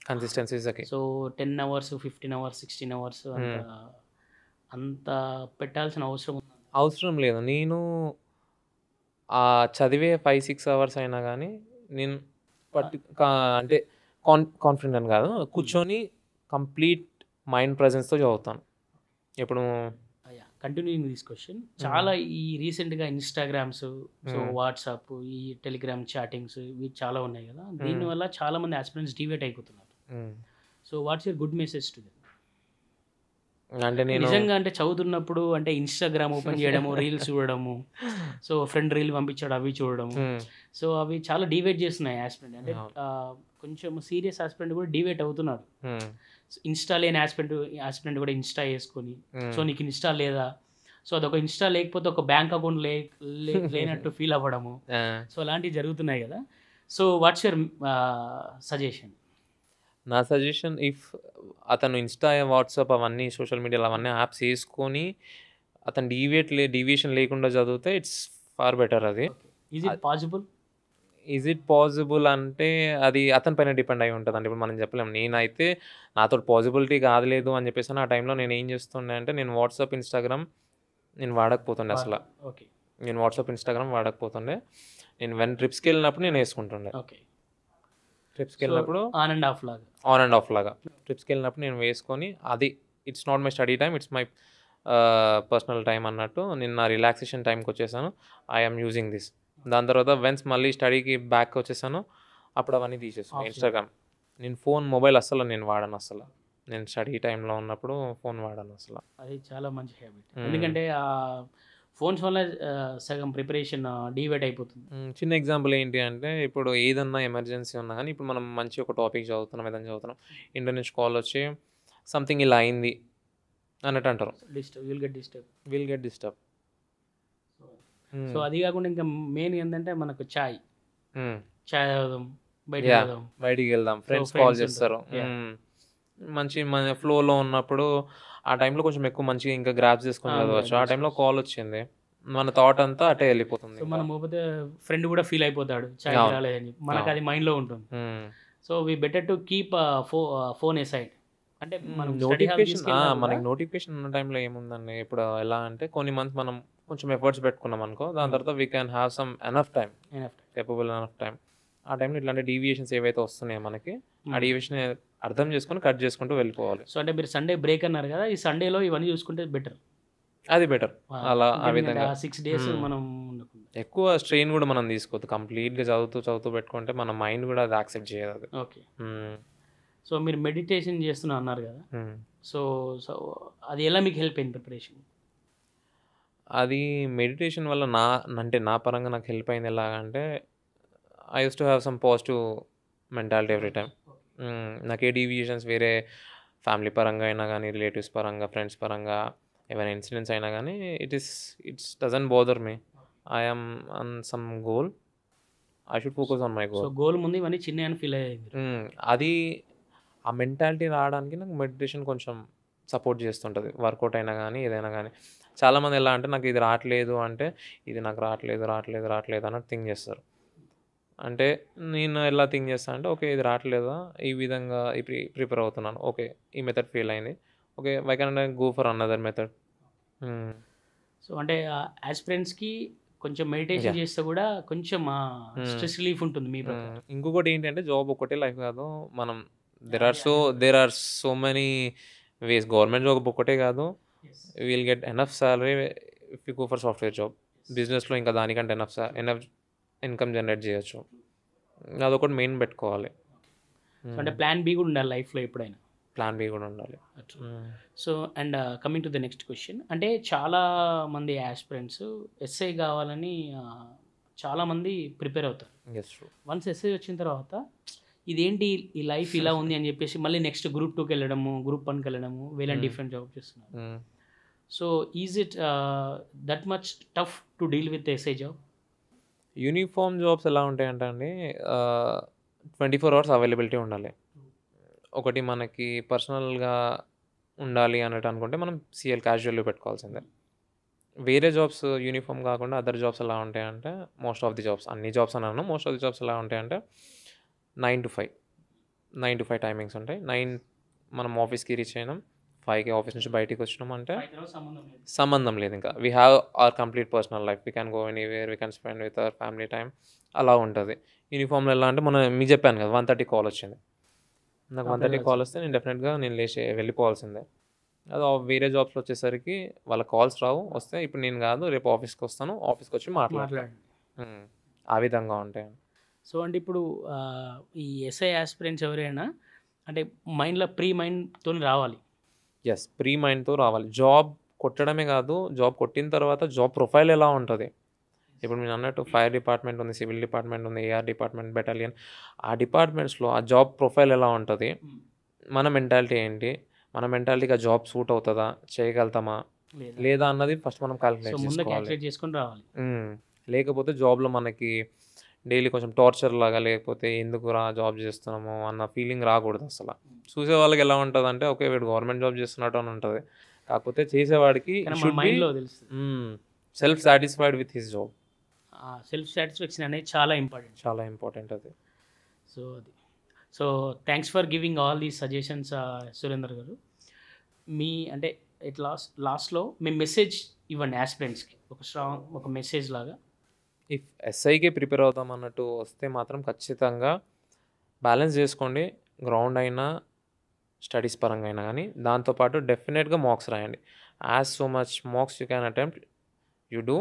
కన్సిస్టెన్సీ ఇస్ కి. సో 10 అవర్స్, 15 అవర్స్, 16 అవర్స్ అంత పెట్టాల్సిన అవసరం లేదు. నేను చదివే 5-6 అవర్స్ అయినా కానీ నేను అంటే కాన్ఫిడెంట్ అని కాదు, కూర్చొని కంప్లీట్ మైండ్ ప్రెజెన్స్తో చదువుతాను. ఇప్పుడు కంటిన్యూయింగ్ దిస్ క్వశ్చన్, చాలా ఈ రీసెంట్గా ఇన్స్టాగ్రామ్స్, సో వాట్సాప్, ఈ టెలిగ్రామ్ చాటింగ్స్ ఇవి చాలా ఉన్నాయి కదా, దీనివల్ల చాలామంది ఆస్పిరెంట్స్ డివేట్ అయిపోతున్నారు. So what's your good message to them? అంటే నేను నిజంగా అంటే చదువుతున్నప్పుడు అంటే ఇన్స్టాగ్రామ్ ఓపెన్ చేయడము, రీల్స్ చూడడము, సో ఫ్రెండ్ రీల్ పంపించాడు అవి చూడడము, సో అవి చాలా డివేట్ చేస్తున్నాయి ఆస్పిరెంట్. అంటే కొంచెం సీరియస్ ఆస్పిరెంట్ కూడా డివేట్ అవుతున్నారు. ఇన్స్టా లేని ఆస్పిరెంట్ కూడా ఇన్స్టా వేసుకొని, సో నీకు ఇన్స్టా లేదా, సో అదొక ఇన్స్టా లేకపోతే ఒక బ్యాంక్ అకౌంట్ లేనట్టు ఫీల్ అవ్వడము, సో అలాంటివి జరుగుతున్నాయి కదా. So what's your suggestion? నా సజెషన్, ఇఫ్ అతను ఇన్స్టా, వాట్సాప్ అవన్నీ సోషల్ మీడియాలో అవన్నీ యాప్స్ వేసుకొని అతను డీవియేషన్ లేకుండా చదివితే ఇట్స్ ఫార్ బెటర్. అది ఈజ్ ఇట్ పాసిబుల్ అంటే అది అతని పైన డిపెండ్ అయి ఉంటుంది అండి. ఇప్పుడు మనం చెప్పలేము. నేనైతే నాతో పాసిబిలిటీ కాదు అని చెప్పేసి ఆ టైంలో నేను ఏం చేస్తుండే అంటే నేను వాట్సాప్, ఇన్స్టాగ్రామ్ నేను వాడకపోతుండే అసలు. నేను వాట్సాప్, ఇన్స్టాగ్రామ్ వాడకపోతుండే. నేను ట్రిప్స్కి వెళ్ళినప్పుడు నేను వేసుకుంటుండే. ట్రిప్స్కి వెళ్ళినప్పుడు ఆన్ అండ్ ఆఫ్ లాగా ట్రిప్స్కి వెళ్ళినప్పుడు నేను వేసుకొని, అది it's not my study time, it's my personal time అన్నట్టు నేను నా రిలాక్సేషన్ టైంకి వచ్చేసాను. I'm using this. దాని తర్వాత వెన్స్ మళ్ళీ స్టడీకి బ్యాక్ వచ్చేసాను, అప్పుడు అవన్నీ తీసేసాను. ఇన్స్టాగ్రామ్, నేను మొబైల్ అస్సలు నేను వాడను. అసలు నేను స్టడీ టైంలో ఉన్నప్పుడు ఫోన్ వాడను అసలు. అది చాలా మంచి హ్యాబిట్. ఎందుకంటే ఫోన్స్ వల్ల సగం ప్రిపరేషన్ డివైడ్ అయిపోతుంది. చిన్న ఎగ్జాంపుల్ ఏంటి అంటే, ఇప్పుడు ఏదన్నా ఎమర్జెన్సీ ఉన్నా కానీ, ఇప్పుడు మనం మంచి ఒక టాపిక్ చదువుతున్నాం, ఏదైనా చదువుతున్నాం, ఇంటర్ నుంచి కాల్ వచ్చి సంథింగ్ ఇలా అయింది అన్నట్టు అంటారు, విల్ గెట్ డిస్టర్బ్. సో అది కాకుండా ఇంకా మెయిన్ ఏంటంటే మనకు చాయ్ తాగుదాం, బయటికి వెళ్దాం, ఫ్రెండ్స్ కాల్ చేస్తారు, మంచి మన ఫ్లోలో ఉన్నప్పుడు ఆ టైంలో కొంచెం ఎక్కువ మంచిగా ఇంకా గ్రాప్స్ చేసుకొని చదవచ్చు. ఆ టైంలో కాల్ వచ్చింది, మన థాట్ అంతా అటే వెళ్ళిపోతుంది. సో మనం పోతే ఫ్రెండ్ కూడా ఫీల్ అయిపోతాడు, చాయ్ రాలేదని, మనకు అది మైండ్లో ఉంటుంది. So we better to keep phone aside. అంటే మనకి నోటిఫికేషన్ ఉన్న టైంలో ఏముందండి, ఇప్పుడు ఎలా అంటే కొన్ని మంత్స్ మనం కొంచెం ఎఫర్ట్స్ పెట్టుకున్నాం అనుకో, దాని తర్వాత we can have some capable enough time. ఆ టైంలో ఇట్లాంటి డీవియేషన్స్ ఏవైతే వస్తున్నాయో మనకి, ఆ డీవియేషన్ అర్థం చేసుకొని కట్ చేసుకుంటూ వెళ్ళిపోవాలి. సో అంటే మీరు సండే బ్రేక్ అన్నారు కదా, ఈ సండేలో ఇవన్నీ చూసుకుంటే బెటర్. అది బెటర్. అలా ఆ విధంగా 6 days మనం ఎక్కువ స్ట్రెయిన్ కూడా మనం తీసుకోవద్దు. కంప్లీట్గా చదువుతూ పెట్టుకుంటే మన మైండ్ కూడా అది యాక్సెప్ట్ చేయదు. అది ఓకే. సో మీరు మెడిటేషన్ చేస్తున్నా అన్నారు కదా, సో అది ఎలా మీకు హెల్ప్ అయింది ప్రిపరేషన్? అది మెడిటేషన్ వల్ల నా పరంగా నాకు హెల్ప్ అయింది. ఎలాగంటే I use to have some positive mentality every time. నాకు ఏ డీవియేషన్స్ వేరే ఫ్యామిలీ పరంగా అయినా కానీ, రిలేటివ్స్ పరంగా, ఫ్రెండ్స్ పరంగా ఏమైనా ఇన్సిడెంట్స్ అయినా కానీ it's doesn't bother me. I'm on some goal, I should focus on my so goal. Goal ముందు ఇవన్నీ చిన్న అని ఫీల్ అయ్యాయి మీరు. అది ఆ మెంటాలిటీ రావడానికి నాకు మెడిటేషన్ కొంచెం సపోర్ట్ చేస్తుంటుంది. వర్కౌట్ అయినా కానీ ఏదైనా కానీ. చాలామంది ఎలా అంటే నాకు ఇది రావట్లేదు అంటే ఇది నాకు రావట్లేదు అన్నట్టు థింక్ చేస్తారు. అంటే నేను ఎలా థింక్ చేస్తాను అంటే ఓకే ఇది రావట్లేదా, ఈ విధంగా ప్రిపేర్ అవుతున్నాను, ఓకే ఈ మెథడ్ ఫెయిల్ అయింది, okay why can I go for another method. So అంటే ఆస్పిరెంట్స్కి కొంచెం మెడిటేషన్ చేస్తే కూడా కొంచెం స్ట్రెస్ రిలీఫ్ ఉంటుంది మీ ప్రకారం. ఇంకొకటి ఏంటంటే జాబ్ ఒకటే లైఫ్ కాదు. మనం there are so many ways. Government job ఒకటే కాదు, will get enough salary if you go for software job. బిజినెస్లో ఇంకా దానికంటే ఎనఫ్ ఇన్కమ్ జనరేట్ చేయొచ్చు. అదొకటి మెయిన్ పెట్టుకోవాలి. సో అంటే ప్లాన్ బి కూడా ఉండాలి లైఫ్లో ఎప్పుడైనా. ప్లాన్ బి కూడా ఉండాలి. So and coming to the next question, అంటే చాలా మంది ఆస్పిరెంట్స్ ఎస్ఐ కావాలని చాలామంది ప్రిపేర్ అవుతారు. వన్స్ ఎస్ఐ వచ్చిన తర్వాత ఇదేంటి ఈ లైఫ్ ఇలా ఉంది అని చెప్పేసి మళ్ళీ నెక్స్ట్ గ్రూప్ 2కి వెళ్ళడము, గ్రూప్ 1కి వెళ్ళడము, వేరే డిఫరెంట్ జాబ్ చేస్తున్నారు. So is it that much tough to deal with SI job? Uniform jobs ఎలా ఉంటాయంటే అండి 24 hours అవైలబిలిటీ ఉండాలి. ఒకటి మనకి పర్సనల్గా ఉండాలి అన్నట్టు అనుకుంటే మనం సిఎల్ క్యాజువల్గా పెట్టుకోవాల్సిందే. వేరే జాబ్స్ యూనిఫామ్ కాకుండా అదర్ జాబ్స్ ఎలా ఉంటాయంటే మోస్ట్ ఆఫ్ ది జాబ్స్, అన్ని జాబ్స్ అన్నాను, మోస్ట్ ఆఫ్ ది జాబ్స్ ఎలా ఉంటాయంటే 9 to 5 టైమింగ్స్ ఉంటాయి. 9 మనం ఆఫీస్కి రీచ్ అయినాం, 5కి ఆఫీస్ నుంచి బయటికి వచ్చినాం అంటే సంబంధం లేదు. ఇంకా we have our complete personal life, we can go anywhere, we can spend with our family time, అలా ఉంటుంది. యూనిఫామ్లో ఎలా అంటే మనం మీకు చెప్పాను కదా 1:30 కాల్ వచ్చింది, నాకు 1:30 కాల్ వస్తే నేను డెఫినెట్గా నేను లేచి వెళ్ళిపోవాల్సిందే. అది వేరే జాబ్స్లో వచ్చేసరికి వాళ్ళ కాల్స్ రావు, వస్తే ఇప్పుడు నేను కాదు రేపు ఆఫీస్కి వస్తాను, ఆఫీస్కి వచ్చి మాట్లాడాలి, ఆ విధంగా ఉంటాయి. సో అంటే ఇప్పుడు ఈ ఎస్ఐ ఆస్పిరెంట్స్ ఎవరైనా అంటే మైండ్లో ప్రీ మైండ్తో రావాలి. ఎస్, ప్రీ మైండ్తో రావాలి. జాబ్ కొట్టడమే కాదు, జాబ్ కొట్టిన తర్వాత జాబ్ ప్రొఫైల్ ఎలా ఉంటుంది. ఇప్పుడు నేను అన్నట్టు ఫైర్ డిపార్ట్మెంట్ ఉంది, సివిల్ డిపార్ట్మెంట్ ఉంది, ఏఆర్ డిపార్ట్మెంట్, బెటాలియన్, ఆ డిపార్ట్మెంట్స్లో ఆ జాబ్ ప్రొఫైల్ ఎలా ఉంటుంది, మన మెంటాలిటీ ఏంటి, మన మెంటాలిటీకి ఆ జాబ్ సూట్ అవుతుందా, చేయగలుగుతామా లేదా అన్నది ఫస్ట్ మనం క్యాలిక్యులేట్ చేసుకొని రావాలి. లేకపోతే జాబ్లో మనకి డైలీ కొంచెం టార్చర్ లాగా, లేకపోతే ఎందుకు జాబ్ చేస్తున్నాము అన్న ఫీలింగ్ రాకూడదు అసలు. చూసే వాళ్ళకి ఎలా ఉంటుంది అంటే ఓకే వీడు గవర్నమెంట్ జాబ్ చేస్తున్నట్టు అని ఉంటుంది, కాకపోతే చేసేవాడికి self satisfied with his job. Self satisfaction అనేది చాలా ఇంపార్టెంట్ అది. So thanks for giving all these suggestions Surender గారు. మీ అంటే లాస్ట్లో మీ మెసేజ్ ఇవ్వండి ఆస్పిరెంట్స్కి, ఒక మెసేజ్ లాగా. ఇఫ్ ఎస్ఐకే ప్రిపేర్ అవుతాం అన్నట్టు వస్తే మాత్రం ఖచ్చితంగా బ్యాలెన్స్ చేసుకోండి, గ్రౌండ్ అయినా స్టడీస్ పరంగా అయినా కానీ. దాంతోపాటు డెఫినెట్గా మార్క్స్ రాయండి. As so much marks you can attempt you do.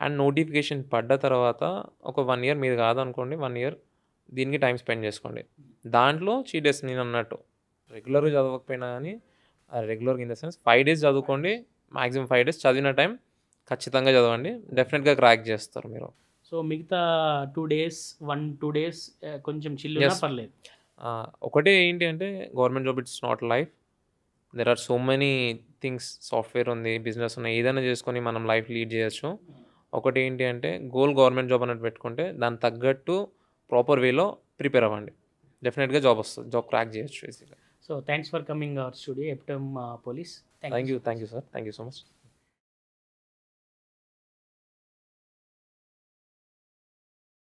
And notification పడ్డ తర్వాత ఒక 1 year మీరు కాదనుకోండి, 1 year దీనికి టైం స్పెండ్ చేసుకోండి. దాంట్లో చీటెస్ నేను అన్నట్టు రెగ్యులర్గా చదవకపోయినా కానీ రెగ్యులర్గా ఇన్ ద సెన్స్ 5 days చదువుకోండి, మ్యాక్సిమం 5 days చదివిన టైం ఖచ్చితంగా చదవండి, డెఫినెట్గా క్రాక్ చేస్తారు మీరు. సో మిగతా 2 days 1-2 days కొంచెం చిల్లు పర్లేదు. ఒకటే ఏంటి అంటే government job it's not life, there are so many things, software ఉంది, బిజినెస్ ఉన్నాయి, ఏదైనా చేసుకొని మనం లైఫ్ లీడ్ చేయొచ్చు. ఒకటి ఏంటి అంటే గోల్ గవర్నమెంట్ జాబ్ అన్నట్టు పెట్టుకుంటే దానికి తగ్గట్టు ప్రాపర్ వేలో ప్రిపేర్ అవ్వండి, డెఫినెట్గా జాబ్ వస్తుంది, జాబ్ క్రాక్ చేయొచ్చు ఈజీగా. So thanks for coming our studio FM police. Thank you sir, thank you so much.